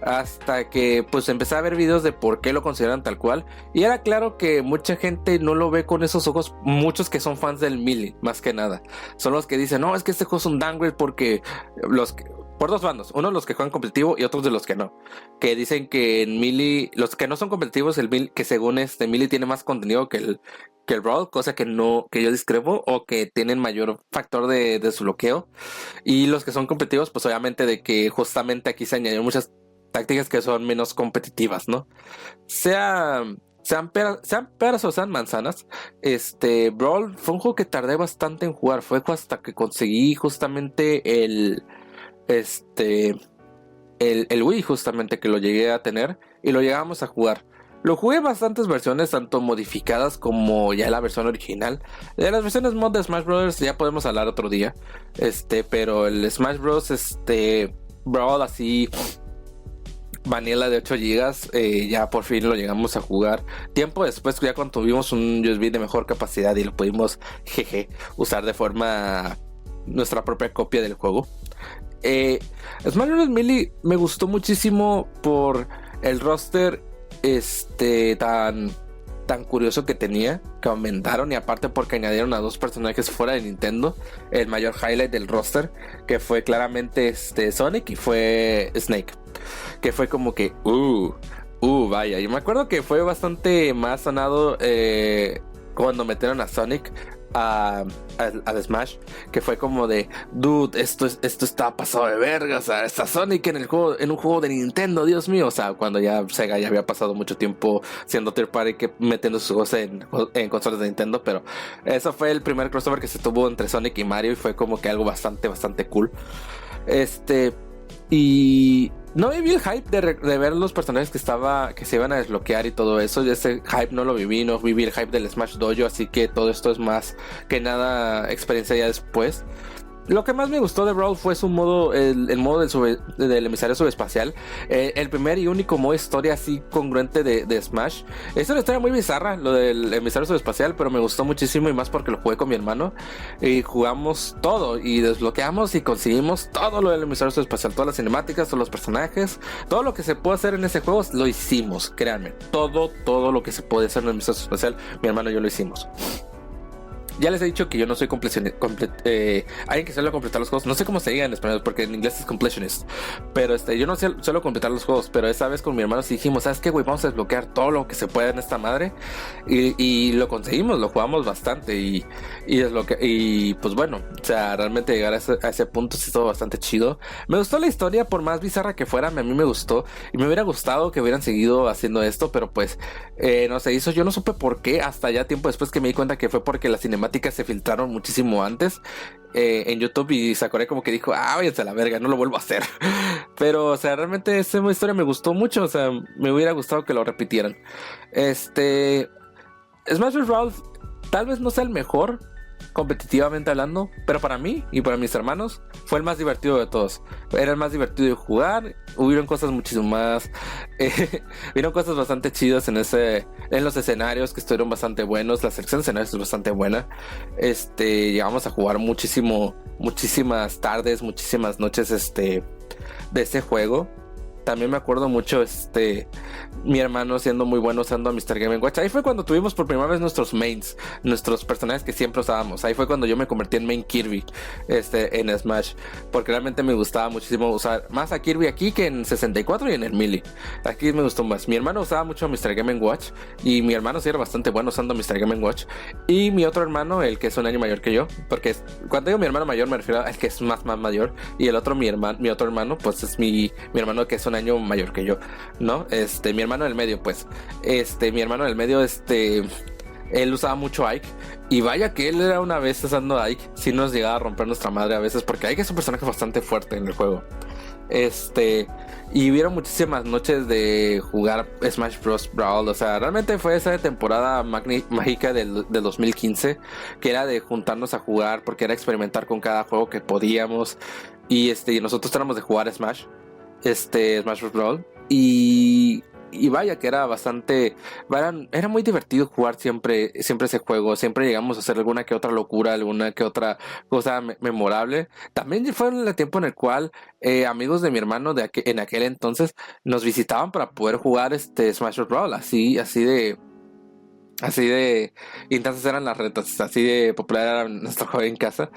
hasta que pues empecé a ver videos de por qué lo consideran tal cual, y era claro que mucha gente no lo ve con esos ojos. Muchos que son fans del Melee, más que nada, son los que dicen, no, es que este juego es un downgrade porque por dos bandos, uno los que juegan competitivo y otros de los que no, que dicen que en Melee, los que no son competitivos, el Melee, que según Melee tiene más contenido que el Brawl, cosa que yo discrepo, o que tienen mayor factor de desbloqueo, y los que son competitivos, pues obviamente de que justamente aquí se añadieron muchas tácticas que son menos competitivas, ¿no? Sea sean peras o sean manzanas, Brawl fue un juego que tardé bastante en jugar. Fue hasta que conseguí justamente el Wii, justamente, que lo llegué a tener y lo llegamos a jugar. Lo jugué bastantes versiones, tanto modificadas como ya la versión original. De las versiones mod de Smash Bros. Ya podemos hablar otro día. Pero el Smash Bros. Brawl así vanilla de 8 GB, ya por fin lo llegamos a jugar. Tiempo después, ya cuando tuvimos un USB de mejor capacidad y lo pudimos, usar de forma nuestra propia copia del juego. Smash Bros. Melee me gustó muchísimo por el roster tan curioso que tenía, que aumentaron, y aparte porque añadieron a 2 personajes fuera de Nintendo. El mayor highlight del roster, que fue claramente Sonic, y fue Snake, que fue como que vaya. Yo me acuerdo que fue bastante más sonado cuando metieron a Sonic al Smash, que fue como de dude, esto está pasado de verga. O sea, está Sonic en un juego de Nintendo, Dios mío. O sea, cuando ya Sega ya había pasado mucho tiempo siendo third party, que metiendo sus juegos en consolas de Nintendo. Pero eso fue el primer crossover que se tuvo entre Sonic y Mario, y fue como que algo bastante cool. Y no viví el hype de ver los personajes que se iban a desbloquear y todo eso. Y ese hype no lo viví, no viví el hype del Smash Dojo, así que todo esto es más que nada experiencia ya después. Lo que más me gustó de Brawl fue su modo, el modo del emisario subespacial. El primer y único modo historia así congruente de Smash. Es una historia muy bizarra, lo del emisario subespacial, pero me gustó muchísimo, y más porque lo jugué con mi hermano. Y jugamos todo, y desbloqueamos y conseguimos todo lo del emisario subespacial. Todas las cinemáticas, todos los personajes, todo lo que se puede hacer en ese juego, lo hicimos, créanme. Todo lo que se puede hacer en el emisario subespacial, mi hermano y yo lo hicimos. Ya les he dicho que yo no soy alguien que suele completar los juegos. No sé cómo se diga en español, porque en inglés es completionist. Pero yo no suelo completar los juegos. Pero esa vez con mi hermano sí dijimos, ¿sabes qué, güey? Vamos a desbloquear todo lo que se pueda en esta madre. Y lo conseguimos, lo jugamos bastante. Y pues bueno, o sea, realmente llegar a ese punto sí estuvo bastante chido. Me gustó la historia, por más bizarra que fuera, a mí me gustó. Y me hubiera gustado que hubieran seguido haciendo esto, pero pues no se hizo. Yo no supe por qué, hasta ya tiempo después que me di cuenta que fue porque la cinemática se filtraron muchísimo antes en YouTube, y Sakurai como que dijo, váyanse a la verga, no lo vuelvo a hacer. Pero, o sea, realmente esa historia me gustó mucho. O sea, me hubiera gustado que lo repitieran. Smash Bros. Brawl tal vez no sea el mejor competitivamente hablando, pero para mí y para mis hermanos fue el más divertido de todos. Era el más divertido de jugar. Hubieron cosas muchísimo más hubieron cosas bastante chidas en los escenarios, que estuvieron bastante buenos. La selección de escenarios es bastante buena. Llegamos a jugar muchísimas tardes, muchísimas noches de ese juego. También me acuerdo mucho mi hermano siendo muy bueno usando a Mr. Game & Watch. Ahí fue cuando tuvimos por primera vez nuestros mains, nuestros personajes que siempre usábamos. Ahí fue cuando yo me convertí en main Kirby en Smash, porque realmente me gustaba muchísimo usar más a Kirby aquí que en 64 y en el Melee. Aquí me gustó más. Mi hermano usaba mucho a Mr. Game & Watch, y mi hermano sí era bastante bueno usando a Mr. Game & Watch. Y mi otro hermano, el que es un año mayor que yo, porque cuando digo mi hermano mayor me refiero al que es más mayor, y el otro mi otro hermano pues es mi hermano que es un año mayor que yo, ¿no? Mi hermano del medio, pues mi hermano del medio, él usaba mucho a Ike, y vaya que él era una vez usando a Ike, sí nos llegaba a romper nuestra madre a veces, porque Ike es un personaje bastante fuerte en el juego. Y hubieron muchísimas noches de jugar Smash Bros. Brawl. O sea, realmente fue esa temporada mágica del 2015, que era de juntarnos a jugar, porque era experimentar con cada juego que podíamos. Y nosotros éramos de jugar Smash Bros. Brawl. Y vaya que era bastante, era muy divertido jugar siempre ese juego. Siempre llegamos a hacer alguna que otra locura, alguna que otra cosa memorable. También fue el tiempo en el cual amigos de mi hermano en aquel entonces nos visitaban para poder jugar Smash Bros. Brawl. Así de intensas eran las retas, así de popular era nuestro juego en casa.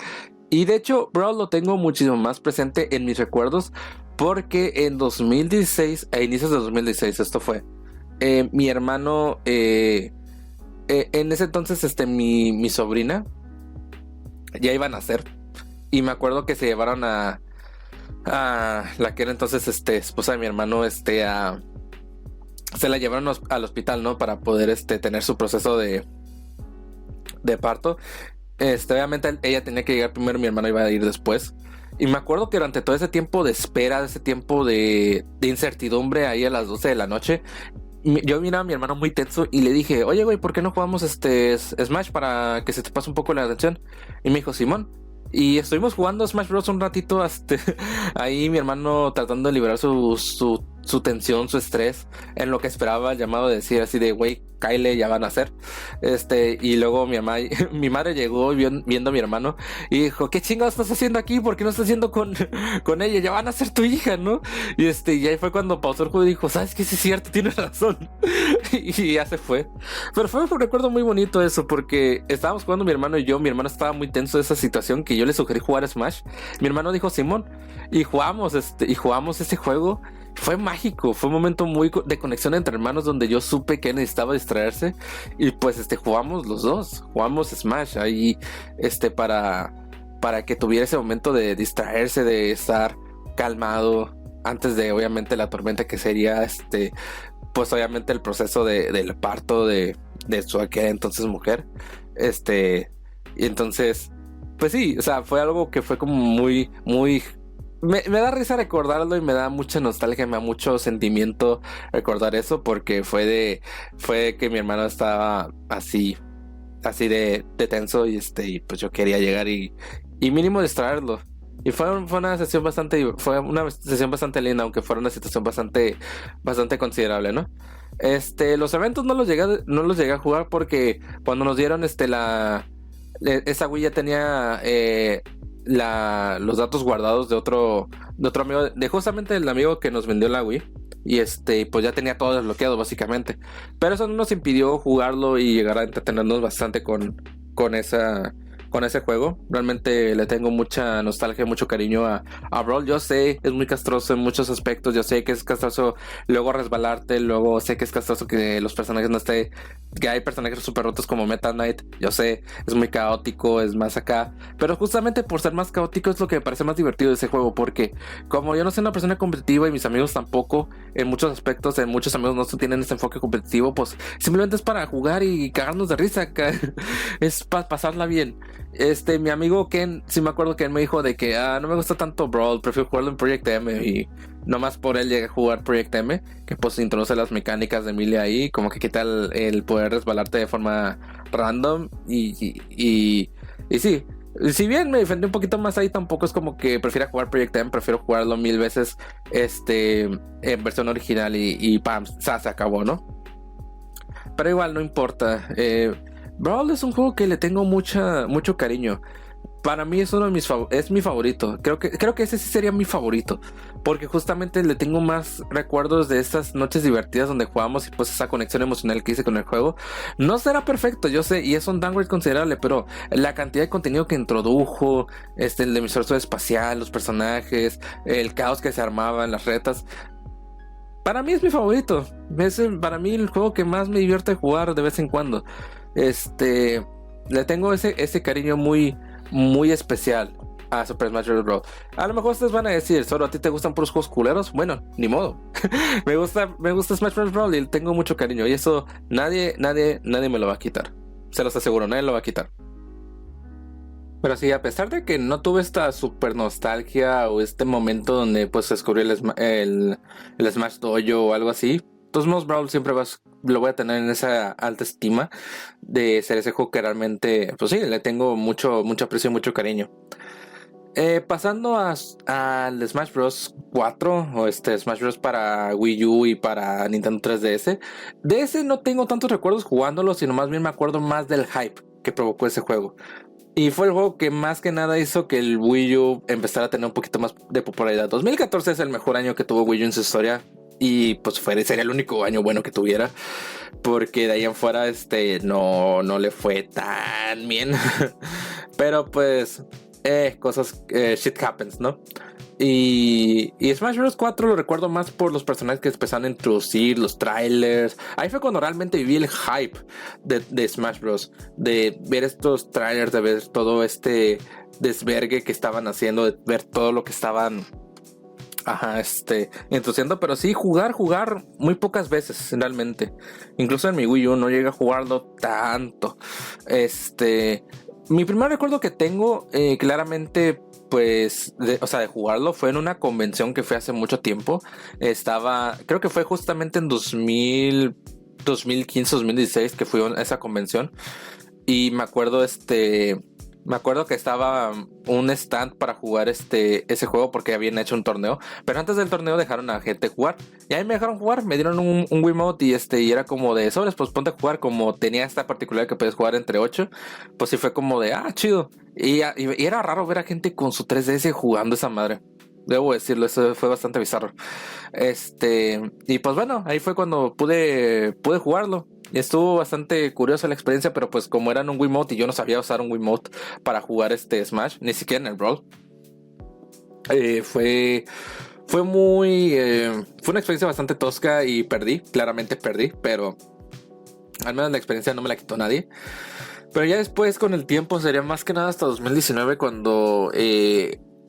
Y de hecho, Brawl lo tengo muchísimo más presente en mis recuerdos, porque en 2016, a inicios de 2016, esto fue, mi hermano, en ese entonces, mi sobrina ya iba a nacer. Y me acuerdo que se llevaron a la que era entonces esposa de mi hermano, se la llevaron al hospital, ¿no? Para poder tener su proceso de parto. Obviamente ella tenía que llegar primero, mi hermano iba a ir después. Y me acuerdo que durante todo ese tiempo de espera, ese tiempo de incertidumbre, ahí a las 12 de la noche, yo miraba a mi hermano muy tenso y le dije, oye, güey, ¿por qué no jugamos Smash para que se te pase un poco la atención? Y me dijo, Simón. Y estuvimos jugando Smash Bros. Un ratito, ahí mi hermano tratando de liberar su tensión, su estrés, en lo que esperaba el llamado de decir así de, güey, Kyle, ya van a hacer. Y luego mi madre llegó viendo a mi hermano y dijo, ¿qué chingados estás haciendo aquí? ¿Por qué no estás haciendo con ella? Ya van a ser tu hija, ¿no? Y ahí fue cuando pausó el juego y dijo, ¿sabes qué? Sí es cierto, tienes razón. Y ya se fue. Pero fue un recuerdo muy bonito eso, porque estábamos jugando mi hermano y yo. Mi hermano estaba muy tenso de esa situación que yo le sugerí jugar a Smash. Mi hermano dijo, Simón, y jugamos ese juego. Fue mágico, fue un momento muy de conexión entre hermanos donde yo supe que necesitaba distraerse y pues jugamos los dos, jugamos Smash ahí para que tuviera ese momento de distraerse, de estar calmado antes de obviamente la tormenta que sería pues obviamente el proceso del parto de su aquella entonces mujer. Y entonces pues sí, o sea, fue algo que fue como muy muy. Me da risa recordarlo y me da mucha nostalgia, me da mucho sentimiento recordar eso porque fue que mi hermano estaba así de tenso y pues yo quería llegar y mínimo distraerlo. Y fue una sesión bastante linda, aunque fuera una situación bastante considerable, ¿no? Los eventos no los llegué a jugar porque cuando nos dieron esa Wii ya tenía los datos guardados de otro amigo, de justamente el amigo que nos vendió la Wii. Y pues ya tenía todo desbloqueado básicamente. Pero eso no nos impidió jugarlo y llegar a entretenernos bastante con ese juego. Realmente le tengo mucha nostalgia, mucho cariño a Brawl. Yo sé, es muy castroso en muchos aspectos. Yo sé que es castroso luego resbalarte. Luego sé que es castroso que los personajes no estén, que hay personajes súper rotos como Meta Knight. Yo sé, es muy caótico, es más acá. Pero justamente por ser más caótico es lo que me parece más divertido de ese juego. Porque como yo no soy una persona competitiva y mis amigos tampoco, en muchos aspectos, en muchos amigos no tienen ese enfoque competitivo, pues simplemente es para jugar y cagarnos de risa. Es para pasarla bien. Mi amigo Ken, sí me acuerdo que él me dijo de que no me gusta tanto Brawl, prefiero jugarlo en Project M, y nomás por él llegué a jugar Project M, que pues introduce las mecánicas de Emilia ahí, como que quita el poder resbalarte de forma random y sí. Si bien me defendí un poquito más ahí, tampoco es como que prefiera jugar Project M, prefiero jugarlo 1000 veces en versión original y pam, se acabó, ¿no? Pero igual no importa. Brawl es un juego que le tengo mucho cariño. Para mí es uno de es mi favorito. Creo que ese sí sería mi favorito. Porque justamente le tengo más recuerdos de estas noches divertidas donde jugamos y pues esa conexión emocional que hice con el juego. No será perfecto, yo sé, y es un downgrade considerable, pero la cantidad de contenido que introdujo, el emisor espacial, los personajes, el caos que se armaba en las retas. Para mí es mi favorito. Es para mí el juego que más me divierte jugar de vez en cuando. Le tengo ese cariño muy, muy especial a Super Smash Bros. A lo mejor ustedes van a decir, solo a ti te gustan puros juegos culeros. Bueno, ni modo. me gusta Smash Bros. Y tengo mucho cariño. Y eso nadie me lo va a quitar. Se los aseguro, nadie lo va a quitar. Pero sí, a pesar de que no tuve esta super nostalgia o este momento donde pues descubrí el Smash Dojo o algo así, todos modos Brawl siempre lo voy a tener en esa alta estima de ser ese juego que realmente, pues sí, le tengo mucho aprecio y mucho cariño. Pasando al Smash Bros 4 o Smash Bros para Wii U y para Nintendo 3DS, de ese no tengo tantos recuerdos jugándolo, sino más bien me acuerdo más del hype que provocó ese juego. Y fue el juego que más que nada hizo que el Wii U empezara a tener un poquito más de popularidad. 2014 es el mejor año que tuvo Wii U en su historia. Y pues sería el único año bueno que tuviera. Porque de ahí en fuera no le fue tan bien. Pero pues cosas, shit happens, ¿no? Y Smash Bros 4 lo recuerdo más por los personajes que empezaron a introducir, los trailers. Ahí fue cuando realmente viví el hype de Smash Bros. De ver estos trailers, de ver todo este desvergue que estaban haciendo, de ver todo lo que estaban Ajá, entusiasmando, pero sí jugar muy pocas veces, realmente. Incluso en mi Wii U no llegué a jugarlo tanto. Mi primer recuerdo que tengo, claramente, pues, o sea, de jugarlo fue en una convención que fue hace mucho tiempo. Creo que fue justamente en 2015, 2016 que fui a esa convención. Y me acuerdo que estaba un stand para jugar ese juego porque habían hecho un torneo. Pero antes del torneo dejaron a la gente jugar. Y ahí me dejaron jugar, me dieron un Wiimote y era como de sobres, pues ponte a jugar. Como tenía esta particularidad que podías jugar entre 8, pues sí fue como de, chido. Y era raro ver a gente con su 3DS jugando esa madre. Debo decirlo, eso fue bastante bizarro. Y pues bueno, ahí fue cuando pude jugarlo. Y estuvo bastante curiosa la experiencia, pero pues como era en un Wiimote y yo no sabía usar un Wiimote para jugar Smash, ni siquiera en el Brawl, eh, fue, fue una experiencia bastante tosca y claramente perdí, pero al menos la experiencia no me la quitó nadie. Pero ya después con el tiempo, sería más que nada hasta 2019 cuando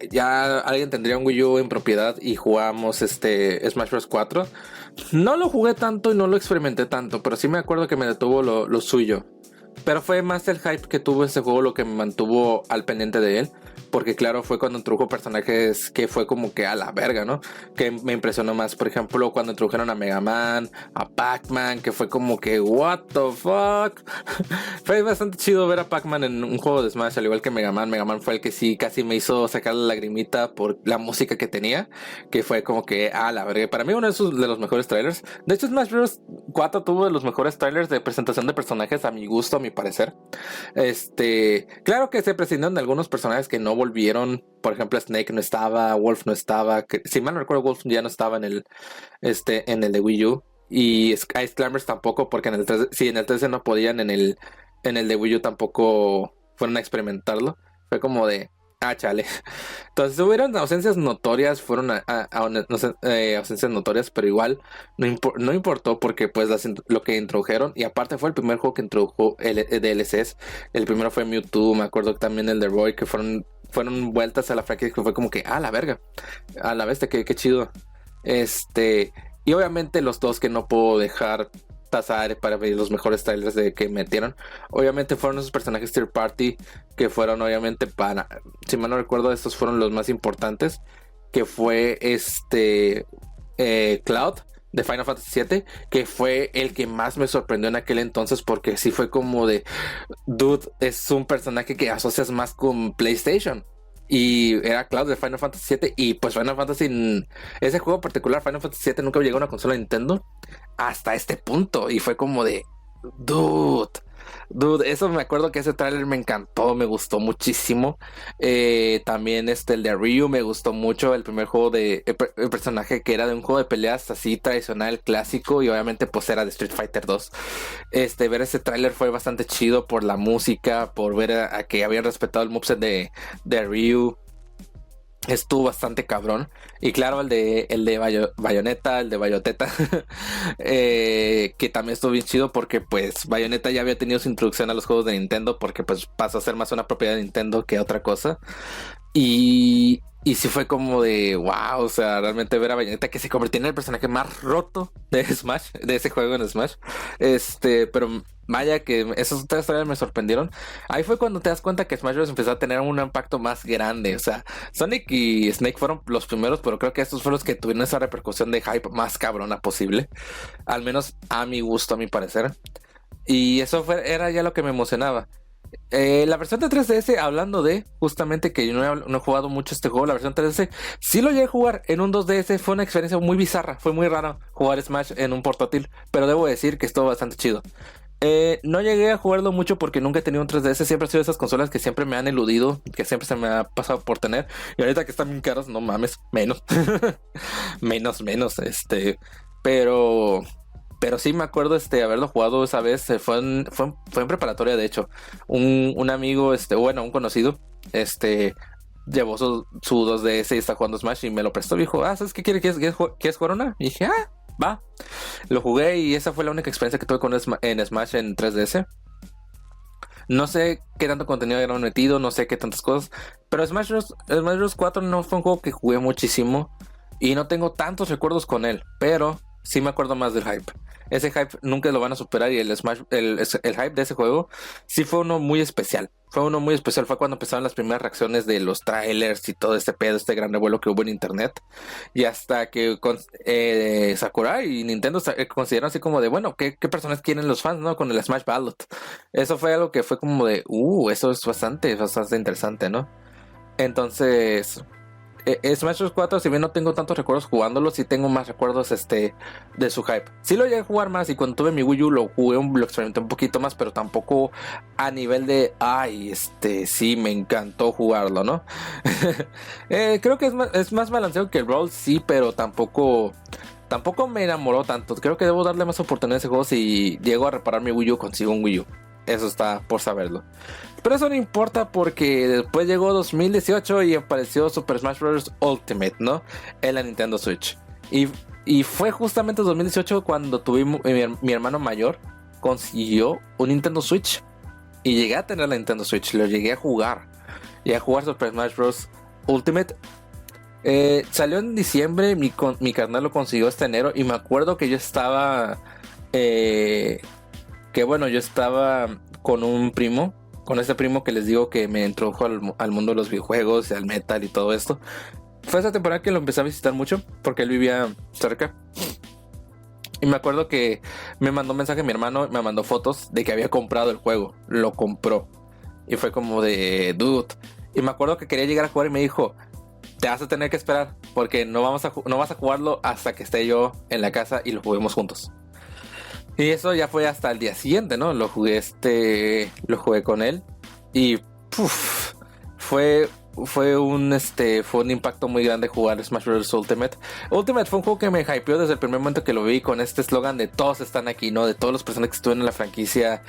ya alguien tendría un Wii U en propiedad y jugamos Smash Bros. 4. No lo jugué tanto y no lo experimenté tanto, pero sí me acuerdo que me detuvo lo suyo. Pero fue más el hype que tuvo ese juego lo que me mantuvo al pendiente de él. Porque claro, fue cuando introdujo personajes que fue como que a la verga, ¿no? Que me impresionó más. Por ejemplo, cuando introdujeron a Mega Man, a Pac-Man, que fue como que, what the fuck. Fue bastante chido ver a Pac-Man en un juego de Smash, al igual que Mega Man. Mega Man fue el que sí casi me hizo sacar la lagrimita por la música que tenía. Que fue como que, la verga. Para mí, uno de los mejores trailers. De hecho, Smash Bros. 4 tuvo de los mejores trailers de presentación de personajes a mi gusto, a mi parecer. Claro que se prescindieron de algunos personajes que no volvieron. Por ejemplo, Snake no estaba, Wolf no estaba. Si mal no recuerdo, Wolf ya no estaba en el de Wii U. Y Ice Climbers tampoco, porque en el 3, si en el 13 no podían, en el de Wii U tampoco fueron a experimentarlo. Fue como de, chale. Entonces hubieron ausencias notorias, ausencias notorias, pero igual no importó porque pues lo que introdujeron, y aparte fue el primer juego que introdujo el DLCs. El primero fue Mewtwo, me acuerdo también el de Roy, que fueron vueltas a la franquicia que fue como que, la verga, a la bestia, qué chido. Y obviamente los dos que no puedo dejar pasar para ver los mejores trailers de que metieron, obviamente fueron esos personajes third party que fueron obviamente si mal no recuerdo, estos fueron los más importantes, que fue Cloud de Final Fantasy VII, que fue el que más me sorprendió en aquel entonces, porque sí fue como de, dude, es un personaje que asocias más con PlayStation. Y era Cloud de Final Fantasy VII. Y pues ese juego particular, Final Fantasy VII, nunca llegó a una consola de Nintendo hasta este punto. Y fue como de, dude, eso me acuerdo que ese tráiler me encantó, me gustó muchísimo. También el de Ryu me gustó mucho, el primer juego el personaje que era de un juego de peleas así tradicional, clásico, y obviamente pues era de Street Fighter 2. Ver ese tráiler fue bastante chido por la música, por ver a que habían respetado el moveset de Ryu. Estuvo bastante cabrón. Y claro, el de Bayonetta, el de Bayoteta, que también estuvo bien chido porque pues Bayonetta ya había tenido su introducción a los juegos de Nintendo, porque pues pasó a ser más una propiedad de Nintendo que otra cosa. Y sí fue como de wow, o sea, realmente ver a Bayonetta, que se convirtió en el personaje más roto de Smash, de ese juego en Smash. Pero vaya que esos tres trailers me sorprendieron. Ahí fue cuando te das cuenta que Smash Bros. Empezó a tener un impacto más grande. O sea, Sonic y Snake fueron los primeros, pero creo que estos fueron los que tuvieron esa repercusión de hype más cabrona posible. Al menos a mi gusto, a mi parecer. Y eso era ya lo que me emocionaba. La versión de 3DS, hablando de justamente que yo no he jugado mucho este juego, la versión 3DS sí lo llegué a jugar en un 2DS. Fue una experiencia muy bizarra, fue muy raro jugar Smash en un portátil, pero debo decir que estuvo bastante chido. No llegué a jugarlo mucho porque nunca he tenido un 3DS. Siempre ha sido esas consolas que siempre me han eludido, que siempre se me ha pasado por tener. Y ahorita que están bien caras, no mames, menos. menos. Pero sí me acuerdo haberlo jugado esa vez. Fue en preparatoria, de hecho. Un amigo, un conocido, llevó su 2DS y está jugando Smash y me lo prestó. Dijo, ¿sabes qué quieres? ¿Quieres jugar una? Y dije, va. Lo jugué y esa fue la única experiencia que tuve en Smash en 3DS. No sé qué tanto contenido habían metido, no sé qué tantas cosas. Pero Smash Bros. 4 no fue un juego que jugué muchísimo. y no tengo tantos recuerdos con él, pero sí me acuerdo más del hype. Ese hype nunca lo van a superar y el hype de ese juego sí fue uno muy especial. Fue cuando empezaron las primeras reacciones de los trailers y todo este pedo, este gran revuelo que hubo en internet. Y hasta que Sakurai y Nintendo consideraron así como de, bueno, ¿qué personas quieren los fans, no? Con el Smash Ballot. Eso fue algo que fue como de, eso es bastante interesante, ¿no? Entonces, Smash Bros. 4, si bien no tengo tantos recuerdos jugándolo, sí tengo más recuerdos de su hype. Sí lo llegué a jugar más y cuando tuve mi Wii U lo experimenté un poquito más, pero tampoco a nivel de, sí, me encantó jugarlo, ¿no? Creo que es más balanceado que el Brawl, sí, pero tampoco me enamoró tanto. Creo que debo darle más oportunidad a ese juego. Si llego a reparar mi Wii U, consigo un Wii U. Eso está por saberlo. Pero eso no importa porque después llegó 2018 y apareció Super Smash Bros. Ultimate, ¿no? En la Nintendo Switch. Y fue justamente 2018 cuando tuvimos mi hermano mayor consiguió un Nintendo Switch. Y llegué a tener la Nintendo Switch. Lo llegué a jugar. Llegué a jugar Super Smash Bros. Ultimate. Salió en diciembre. Mi carnal lo consiguió este enero. Y me acuerdo que yo estaba... yo estaba con un primo. Con este primo que les digo que me introdujo al mundo de los videojuegos, al metal y todo esto. Fue esa temporada que lo empecé a visitar mucho porque él vivía cerca. Y me acuerdo que me mandó un mensaje mi hermano, me mandó fotos de que había comprado el juego. Lo compró. Y fue como de, dude. Y me acuerdo que quería llegar a jugar y me dijo, te vas a tener que esperar porque no vas a jugarlo hasta que esté yo en la casa y lo juguemos juntos. Y eso ya fue hasta el día siguiente, ¿no? Lo jugué con él. Y fue un impacto muy grande jugar Smash Bros. Ultimate. Ultimate fue un juego que me hypeó desde el primer momento que lo vi, con este eslogan de todos están aquí, ¿no? De todos los personajes que estuvieron en la franquicia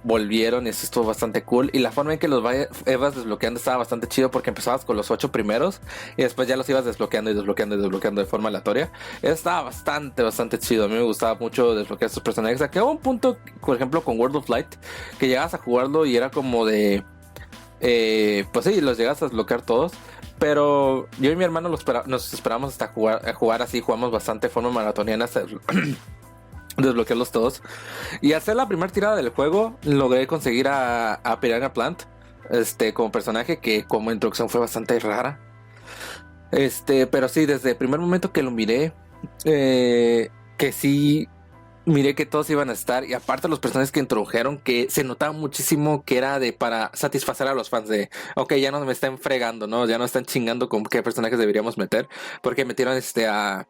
volvieron, y eso estuvo bastante cool. Y la forma en que los ibas desbloqueando estaba bastante chido porque empezabas con los 8 primeros y después ya los ibas desbloqueando de forma aleatoria. Eso estaba bastante chido. A mí me gustaba mucho desbloquear estos personajes. Acabó un punto, por ejemplo, con World of Light, que llegabas a jugarlo y era como de... pues sí, los llegas a desbloquear todos. Pero yo y mi hermano nos esperamos hasta jugar así. Jugamos bastante de forma maratoniana hasta desbloquearlos todos. Y hacer la primera tirada del juego, logré conseguir a Piranha Plant como personaje, que como introducción fue bastante rara. Pero sí, desde el primer momento que lo miré, que sí miré que todos iban a estar, y aparte los personajes que introdujeron, que se notaba muchísimo que era para satisfacer a los fans de, ok, ya no me están fregando, ¿no? Ya no están chingando con qué personajes deberíamos meter, porque metieron a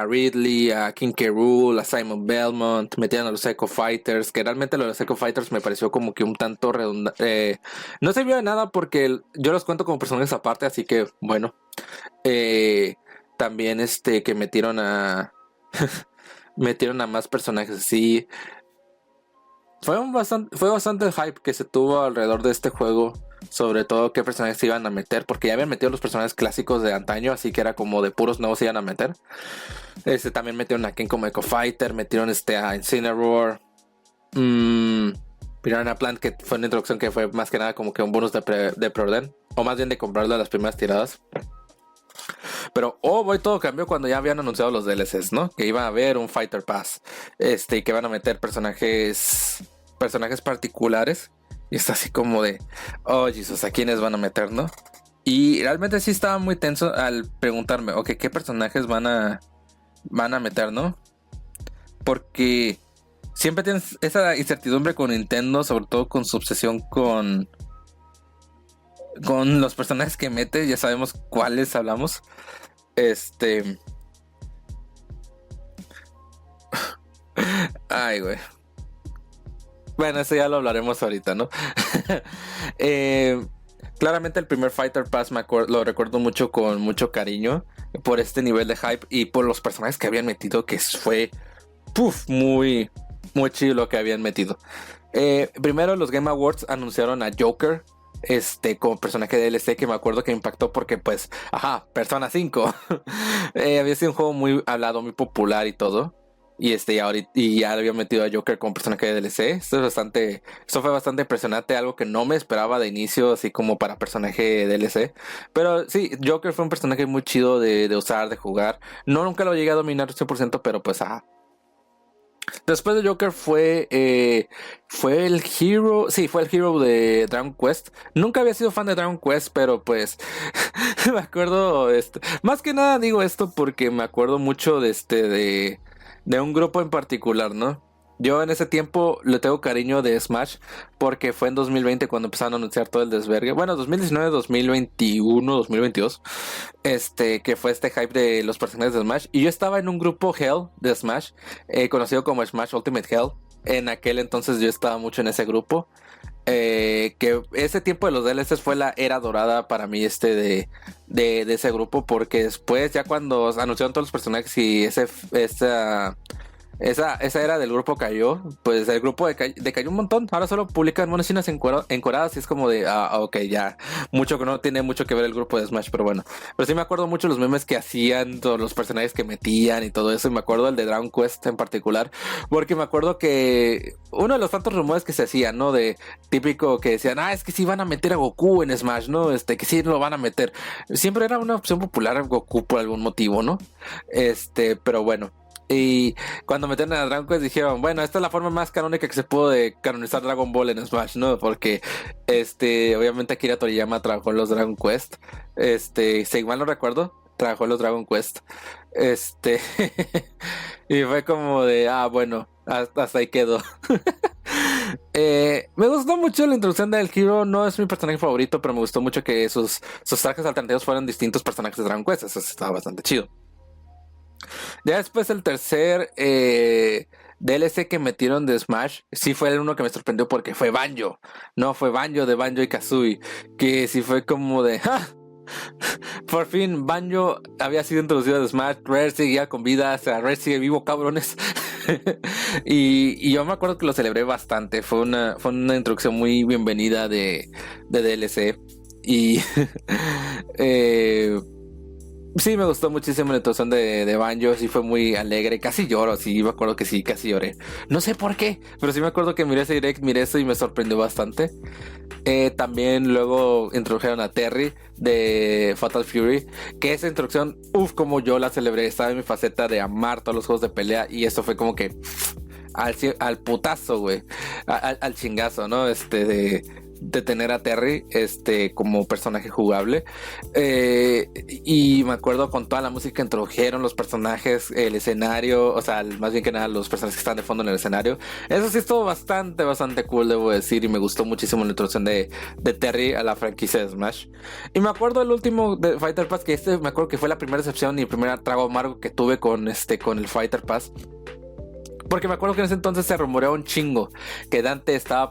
Ridley, a King K. Rool, a Simon Belmont, metieron a los Echo Fighters, que realmente los Echo Fighters me pareció como que un tanto redundante. No sirvió de nada porque yo los cuento como personajes aparte, así que bueno. También que metieron a metieron a más personajes así. Fue bastante el hype que se tuvo alrededor de este juego, sobre todo qué personajes se iban a meter, porque ya habían metido los personajes clásicos de antaño, así que era como de puros nuevos se iban a meter. También metieron a Ken como Echo Fighter, metieron a Incineroar, Piranha Plant, que fue una introducción que fue más que nada como que un bonus de preorden, o más bien de comprarlo a las primeras tiradas. Pero todo cambió cuando ya habían anunciado los DLCs, ¿no? Que iba a haber un Fighter Pass, y que iban a meter personajes particulares. Y está así como de, oh Jesus, ¿a quiénes van a meter, no? Y realmente sí estaba muy tenso al preguntarme, ok, ¿qué personajes van a meter, no? Porque siempre tienes esa incertidumbre con Nintendo, sobre todo con su obsesión con los personajes que mete. Ya sabemos cuáles hablamos. Ay, güey. Bueno, eso ya lo hablaremos ahorita, ¿no? Claramente el primer Fighter Pass lo recuerdo mucho, con mucho cariño, por este nivel de hype y por los personajes que habían metido, que fue muy, muy chido lo que habían metido. Primero los Game Awards anunciaron a Joker como personaje de DLC, que me acuerdo que me impactó porque pues, Persona 5 había sido un juego muy hablado, muy popular y todo. y ahorita y ya le había metido a Joker como personaje de DLC. Esto fue bastante impresionante, algo que no me esperaba de inicio, así como para personaje de DLC. Pero sí, Joker fue un personaje muy chido de usar, de jugar. No, nunca lo llegué a dominar 100%, pero pues después de Joker fue el Hero, sí, fue el Hero de Dragon Quest. Nunca había sido fan de Dragon Quest, pero pues me acuerdo, más que nada digo esto porque me acuerdo mucho de un grupo en particular, ¿no? Yo en ese tiempo le tengo cariño de Smash porque fue en 2020 cuando empezaron a anunciar todo el desvergue. Bueno, 2019, 2021, 2022. Que fue este hype de los personajes de Smash. Y yo estaba en un grupo Hell de Smash, conocido como Smash Ultimate Hell. En aquel entonces yo estaba mucho en ese grupo. Que ese tiempo de los DLCs fue la era dorada para mí de ese grupo. Porque después, ya cuando anunciaron todos los personajes y esa era del grupo cayó, pues el grupo decayó un montón. Ahora solo publican monas chinas encueradas y es como de, ok, ya, mucho que no tiene mucho que ver el grupo de Smash, pero bueno. Pero sí me acuerdo mucho los memes que hacían, todos los personajes que metían y todo eso, y me acuerdo el de Dragon Quest en particular, porque me acuerdo que uno de los tantos rumores que se hacían, ¿no? De típico que decían, es que sí van a meter a Goku en Smash, ¿no? Que sí lo van a meter. Siempre era una opción popular Goku por algún motivo, ¿no? Pero bueno. Y cuando metieron a Dragon Quest dijeron, bueno, esta es la forma más canónica que se pudo de canonizar Dragon Ball en Smash, ¿no? Porque obviamente Akira Toriyama trabajó en los Dragon Quest. Si mal no recuerdo, trabajó en los Dragon Quest. Y fue como de, bueno, hasta ahí quedó. Me gustó mucho la introducción del Hero. No es mi personaje favorito, pero me gustó mucho que sus trajes alternativos fueran distintos personajes de Dragon Quest. Eso estaba bastante chido. Ya después el tercer DLC que metieron de Smash, sí fue el uno que me sorprendió porque fue Banjo. No, fue Banjo de Banjo y Kazooie. Que sí fue como de, por fin Banjo había sido introducido a Smash. Rare seguía con vida, o sea, Rare sigue vivo, cabrones. y yo me acuerdo que lo celebré bastante. Fue una introducción muy bienvenida de DLC. Y sí, me gustó muchísimo la introducción de Banjo. Sí, fue muy alegre. Casi lloro, sí, me acuerdo que sí, casi lloré. No sé por qué, pero sí me acuerdo que miré ese direct, miré eso y me sorprendió bastante. También luego introdujeron a Terry de Fatal Fury. Que esa introducción, como yo la celebré. Estaba en mi faceta de amar todos los juegos de pelea. Y eso fue como que al putazo, güey. Al chingazo, ¿no? De tener a Terry como personaje jugable, y me acuerdo con toda la música que introdujeron, los personajes, el escenario, o sea, más bien que nada los personajes que están de fondo en el escenario. Eso sí estuvo bastante cool, debo decir, y me gustó muchísimo la introducción de Terry a la franquicia de Smash. Y me acuerdo el último de Fighter Pass, que me acuerdo que fue la primera decepción y el primer trago amargo que tuve con el Fighter Pass. Porque me acuerdo que en ese entonces se rumoreaba un chingo que Dante estaba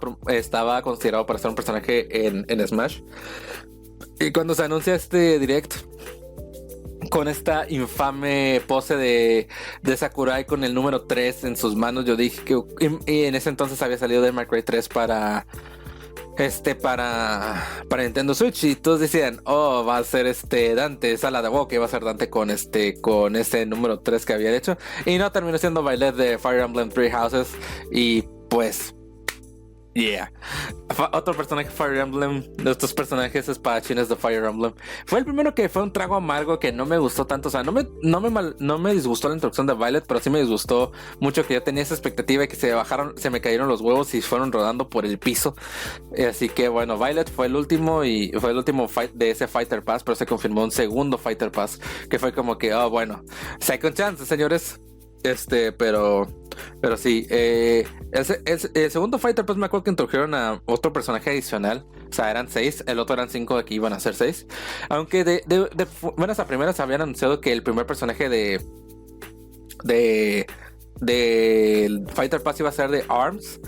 considerado para ser un personaje en Smash. Y cuando se anuncia este direct con esta infame pose de Sakurai con el número 3 en sus manos, yo dije que... Y en ese entonces había salido Devil May Cry 3 para Nintendo Switch, y todos decían, va a ser Dante, sala de huevo que va a ser Dante con ese número 3 que había hecho, y no, terminó siendo Violet de Fire Emblem Three Houses. Y pues otro personaje Fire Emblem, de estos personajes espadachines de Fire Emblem, fue el primero que fue un trago amargo que no me gustó tanto. O sea, no me disgustó la introducción de Violet, pero sí me disgustó mucho que yo tenía esa expectativa y que se me cayeron los huevos y fueron rodando por el piso. Así que bueno, Violet fue el último, y fue el último fight de ese Fighter Pass, pero se confirmó un segundo Fighter Pass que fue como que, bueno, second chance, señores. Pero sí, el segundo Fighter Pass me acuerdo que introdujeron a otro personaje adicional. O sea, eran 6, el otro eran 5, aquí iban a ser 6. Aunque de buenas a primeras habían anunciado que el primer personaje del Fighter Pass iba a ser de ARMS.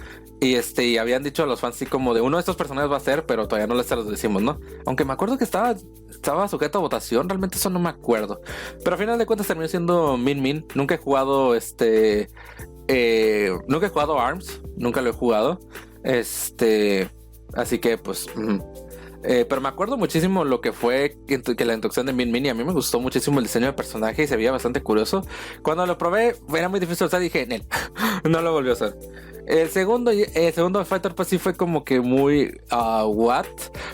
Y habían dicho a los fans así como de uno de estos personajes va a ser, pero todavía no les se los decimos, ¿no? Aunque me acuerdo que estaba sujeto a votación, realmente eso no me acuerdo. Pero al final de cuentas terminó siendo Min Min. Nunca he jugado nunca he jugado ARMS, nunca lo he jugado. Así que pues Pero me acuerdo muchísimo lo que fue que la introducción de Min Min, y a mí me gustó muchísimo el diseño de personaje y se veía bastante curioso. Cuando lo probé era muy difícil de usar, dije, Nel, no lo volví a usar. El segundo Fighter pues sí fue como que muy what,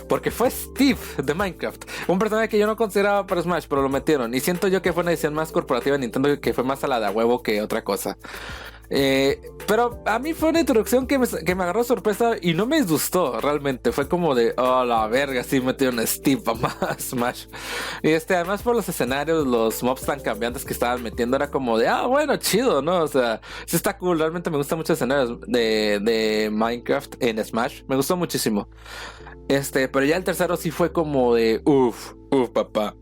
porque fue Steve de Minecraft, un personaje que yo no consideraba para Smash, pero lo metieron y siento yo que fue una edición más corporativa de Nintendo, que fue más a la de a huevo que otra cosa. Pero a mí fue una introducción que me agarró sorpresa y no me gustó realmente. Fue como de, oh la verga, sí metieron a Steve a más Smash. Y además por los escenarios, los mobs tan cambiantes que estaban metiendo, era como de, bueno, chido, ¿no? O sea, sí está cool. Realmente me gustan mucho escenarios de Minecraft en Smash. Me gustó muchísimo. Pero ya el tercero sí fue como de, papá.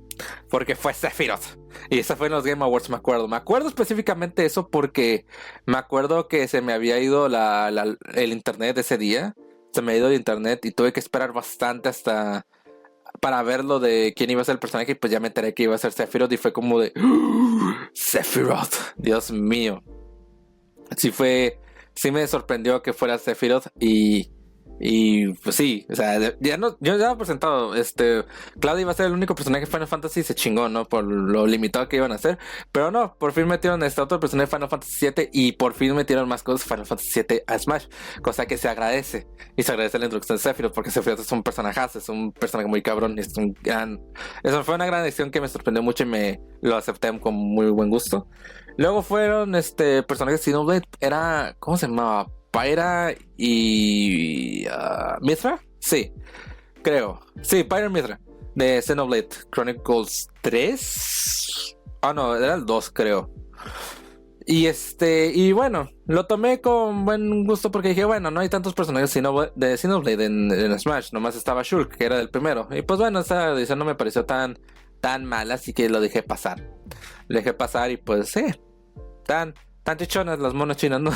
Porque fue Sephiroth. Y eso fue en los Game Awards, me acuerdo. Me acuerdo específicamente eso porque me acuerdo que se me había ido el internet ese día. Se me ha ido el internet y tuve que esperar bastante hasta para ver lo de quién iba a ser el personaje. Y pues ya me enteré que iba a ser Sephiroth y fue como de Sephiroth, Dios mío. Sí me sorprendió que fuera Sephiroth y pues sí, o sea, yo ya había presentado, Cloud iba a ser el único personaje de Final Fantasy y se chingó, ¿no? Por lo limitado que iban a hacer, pero no, por fin metieron otro personaje de Final Fantasy 7 y por fin metieron más cosas de Final Fantasy 7 a Smash, cosa que se agradece, y se agradece la introducción de Sephiroth, porque Sephiroth es un personajazo, es un personaje muy cabrón, eso fue una gran edición que me sorprendió mucho y me lo acepté con muy buen gusto. Luego fueron personajes de Xenoblade, ¿cómo se llamaba? Pyra y Mithra, sí, creo. Sí, Pyra y Mithra de Xenoblade Chronicles 3. No, era el 2, creo. Y bueno, lo tomé con buen gusto porque dije, bueno, no hay tantos personajes de Xenoblade en Smash, nomás estaba Shulk, que era del primero. Y pues bueno, esa edición no me pareció tan mala, así que lo dejé pasar. Lo dejé pasar y pues tan chichonas las monas chinas, ¿no?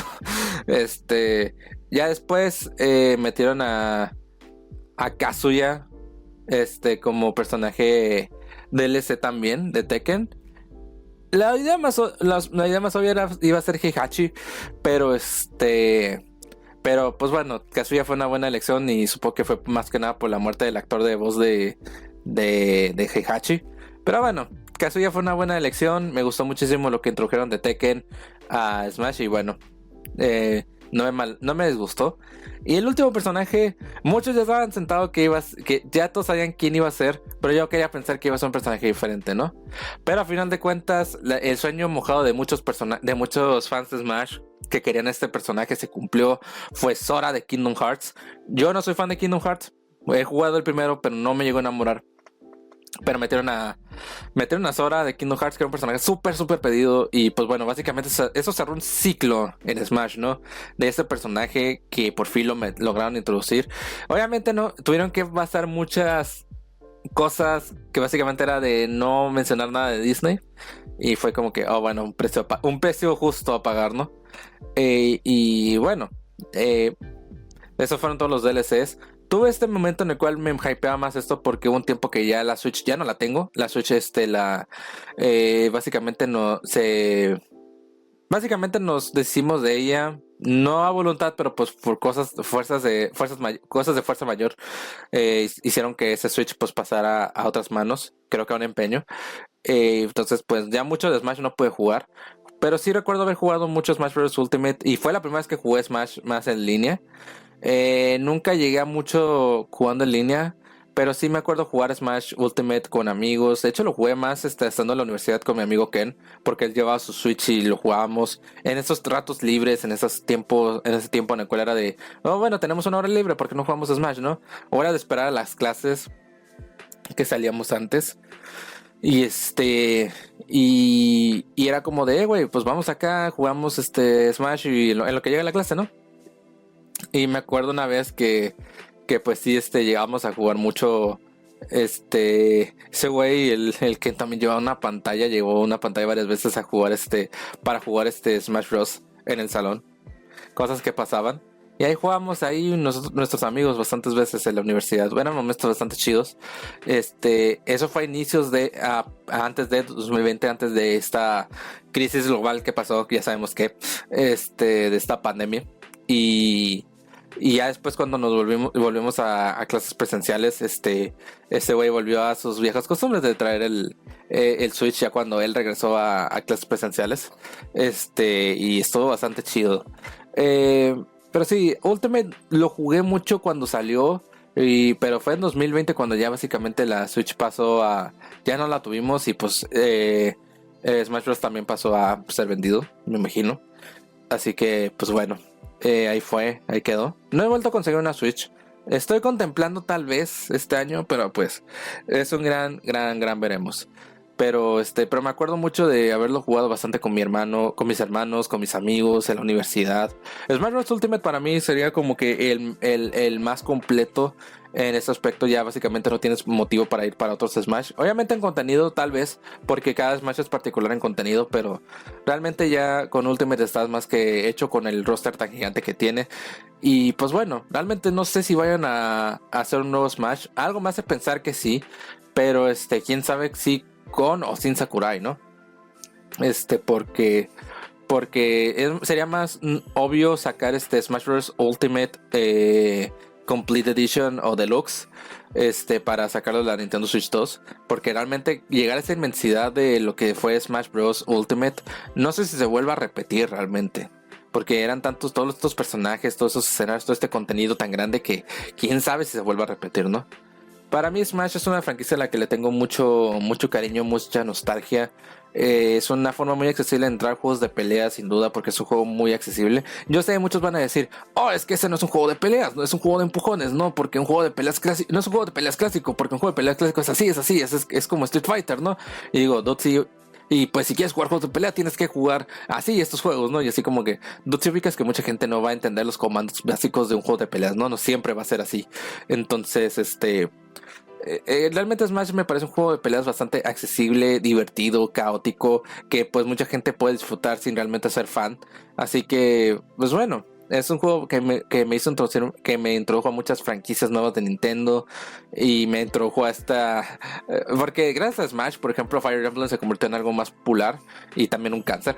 Ya después metieron a Kazuya como personaje DLC también de Tekken. La idea más obvia iba a ser Heihachi, pero pues bueno, Kazuya fue una buena elección y supongo que fue más que nada por la muerte del actor de voz de Heihachi. Pero bueno, Kazuya fue una buena elección. Me gustó muchísimo lo que introdujeron de Tekken a Smash y bueno, no me disgustó. Y el último personaje, muchos ya estaban sentados que ya todos sabían quién iba a ser, pero yo quería pensar que iba a ser un personaje diferente, ¿no? Pero a final de cuentas, el sueño mojado de muchos fans de Smash que querían este personaje se cumplió. Fue Sora de Kingdom Hearts. Yo no soy fan de Kingdom Hearts, he jugado el primero, pero no me llegó a enamorar. Pero metieron a Sora de Kingdom Hearts, que era un personaje súper pedido. Y pues bueno, básicamente eso cerró un ciclo en Smash, ¿no? De este personaje que por fin lograron introducir. Obviamente no, tuvieron que basar muchas cosas que básicamente era de no mencionar nada de Disney. Y fue como que, bueno, un precio justo a pagar, ¿no? Y bueno, esos fueron todos los DLCs. Tuve este momento en el cual me hypeaba más esto porque hubo un tiempo que ya la Switch ya no la tengo. La Switch básicamente nos deshicimos de ella, no a voluntad, pero pues por cosas de fuerza mayor, hicieron que ese Switch pues pasara a otras manos, creo que a un empeño. Entonces pues ya mucho de Smash no pude jugar, pero sí recuerdo haber jugado mucho Smash Bros. Ultimate y fue la primera vez que jugué Smash más en línea. Nunca llegué a mucho jugando en línea, pero sí me acuerdo jugar Smash Ultimate con amigos. De hecho lo jugué más estando en la universidad con mi amigo Ken, porque él llevaba su Switch y lo jugábamos en esos ratos libres, en ese tiempo en el cual era de, bueno, tenemos una hora libre, ¿por qué no jugamos Smash, no? O era de esperar a las clases que salíamos antes. Y y era como de, güey, pues vamos acá, jugamos Smash y en lo que llega la clase, ¿no? Y me acuerdo una vez que pues sí, llegamos a jugar mucho. Ese güey, el que también llevaba una pantalla, llevó una pantalla varias veces a jugar para jugar Smash Bros. En el salón. Cosas que pasaban. Y ahí jugábamos nuestros amigos bastantes veces en la universidad. Eran momentos bastante chidos. Eso fue a inicios antes de 2020, antes de esta crisis global que pasó, ya sabemos que, de esta pandemia. Y Y ya después cuando nos volvimos a clases presenciales, ese güey volvió a sus viejas costumbres de traer el Switch ya cuando él regresó a clases presenciales. Y estuvo bastante chido. Pero sí, Ultimate lo jugué mucho cuando salió. Pero fue en 2020 cuando ya básicamente la Switch pasó a... Ya no la tuvimos y pues Smash Bros. También pasó a ser vendido, me imagino. Así que pues bueno, ahí quedó. No he vuelto a conseguir una Switch. Estoy contemplando tal vez este año, pero pues es un gran veremos. Pero me acuerdo mucho de haberlo jugado bastante con mi hermano, con mis hermanos, con mis amigos en la universidad. Smash Bros. Ultimate para mí sería como que el más completo en este aspecto. Ya básicamente no tienes motivo para ir para otros Smash. Obviamente en contenido tal vez, porque cada Smash es particular en contenido, pero realmente ya con Ultimate estás más que hecho con el roster tan gigante que tiene. Y pues bueno, realmente no sé si vayan a hacer un nuevo Smash. Algo me hace pensar que sí, pero quién sabe si con o sin Sakurai, ¿no? Porque sería más obvio sacar Smash Bros. Ultimate Complete Edition o Deluxe para sacarlo de la Nintendo Switch 2, porque realmente llegar a esa inmensidad de lo que fue Smash Bros. Ultimate, no sé si se vuelva a repetir realmente. Porque eran todos estos personajes, todos esos escenarios, todo este contenido tan grande que quién sabe si se vuelva a repetir, ¿no? Para mí Smash es una franquicia a la que le tengo mucho cariño, mucha nostalgia. Es una forma muy accesible de entrar a juegos de peleas, sin duda, porque es un juego muy accesible. Yo sé que muchos van a decir, oh, es que ese no es un juego de peleas, no es un juego de empujones, no, porque un juego de peleas clásico, no es un juego de peleas clásico, porque un juego de peleas clásico es así, es como Street Fighter, ¿no? Y digo, Dotsie, y pues si quieres jugar juegos de pelea tienes que jugar así estos juegos, ¿no? Y así como que Dotsie ubicas que mucha gente no va a entender los comandos básicos de un juego de peleas, ¿no? No siempre va a ser así. Entonces, realmente Smash me parece un juego de peleas bastante accesible, divertido, caótico, que pues mucha gente puede disfrutar sin realmente ser fan. Así que, pues bueno, es un juego que me hizo introducir, que me introdujo a muchas franquicias nuevas de Nintendo y me introdujo a porque gracias a Smash, por ejemplo, Fire Emblem se convirtió en algo más popular y también un cáncer.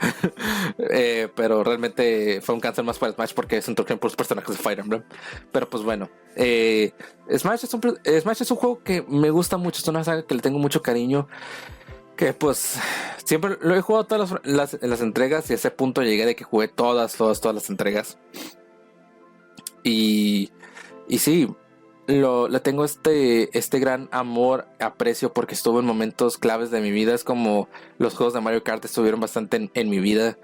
Pero realmente fue un cáncer más para Smash porque se introdujeron por los personajes de Fire Emblem. Pero pues bueno, Smash es un juego que me gusta mucho, es una saga que le tengo mucho cariño, que pues siempre lo he jugado todas las entregas y a ese punto llegué de que jugué todas las entregas. Y sí, le tengo este gran amor, aprecio porque estuvo en momentos claves de mi vida. Es como los juegos de Mario Kart estuvieron bastante en mi vida.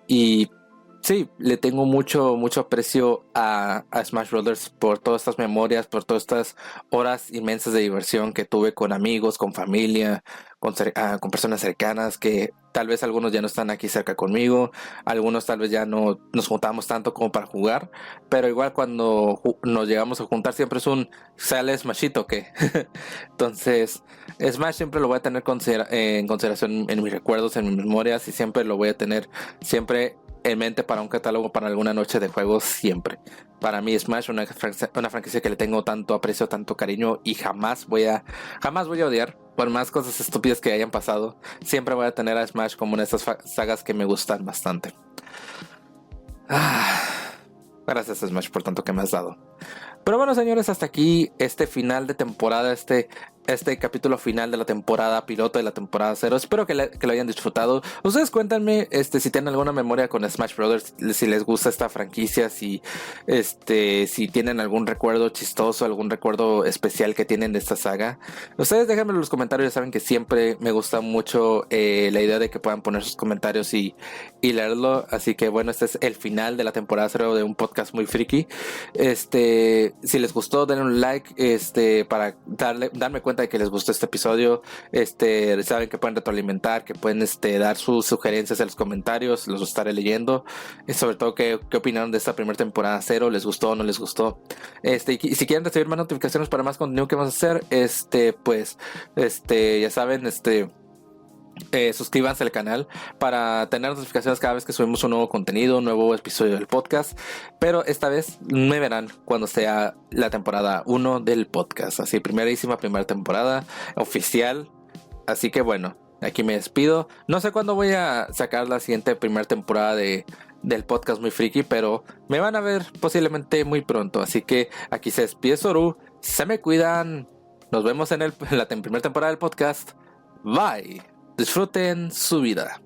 Y sí, le tengo mucho aprecio a Smash Brothers por todas estas memorias, por todas estas horas inmensas de diversión que tuve con amigos, con familia, con personas cercanas que tal vez algunos ya no están aquí cerca conmigo, algunos tal vez ya no nos juntamos tanto como para jugar, pero igual cuando nos llegamos a juntar siempre es sale Smashito que entonces Smash siempre lo voy a tener en consideración en mis recuerdos, en mis memorias y siempre lo voy a tener siempre en mente para un catálogo para alguna noche de juegos siempre. Para mí Smash una franquicia que le tengo tanto aprecio, tanto cariño y jamás voy a odiar por más cosas estúpidas que hayan pasado. Siempre voy a tener a Smash como una de estas sagas que me gustan bastante. Gracias Smash por tanto que me has dado. Pero bueno, señores, hasta aquí este final de temporada, este capítulo final de la temporada piloto de la temporada 0. Espero que lo hayan disfrutado. Ustedes cuéntenme si tienen alguna memoria con Smash Brothers, si les gusta esta franquicia, si tienen algún recuerdo chistoso, algún recuerdo especial que tienen de esta saga. Ustedes déjenmelo en los comentarios, ya saben que siempre me gusta mucho la idea de que puedan poner sus comentarios y leerlo. Así que bueno, este es el final de la temporada 0 de un podcast muy friki. Si les gustó, denle un like para darme cuenta de que les gustó este episodio. Saben que pueden retroalimentar, que pueden dar sus sugerencias en los comentarios, los estaré leyendo. Sobre todo qué opinaron de esta primera temporada 0, les gustó o no les gustó. Y si quieren recibir más notificaciones para más contenido que vamos a hacer, ya saben, suscríbanse al canal para tener notificaciones cada vez que subimos un nuevo contenido, un nuevo episodio del podcast. Pero esta vez me verán cuando sea la temporada 1 del podcast. Así, primera temporada oficial. Así que bueno, aquí me despido. No sé cuándo voy a sacar la siguiente primera temporada de del podcast Muy Friki, pero me van a ver posiblemente muy pronto. Así que aquí se despide Zoru, se me cuidan, nos vemos en la primera temporada del podcast. Bye, disfruten su vida.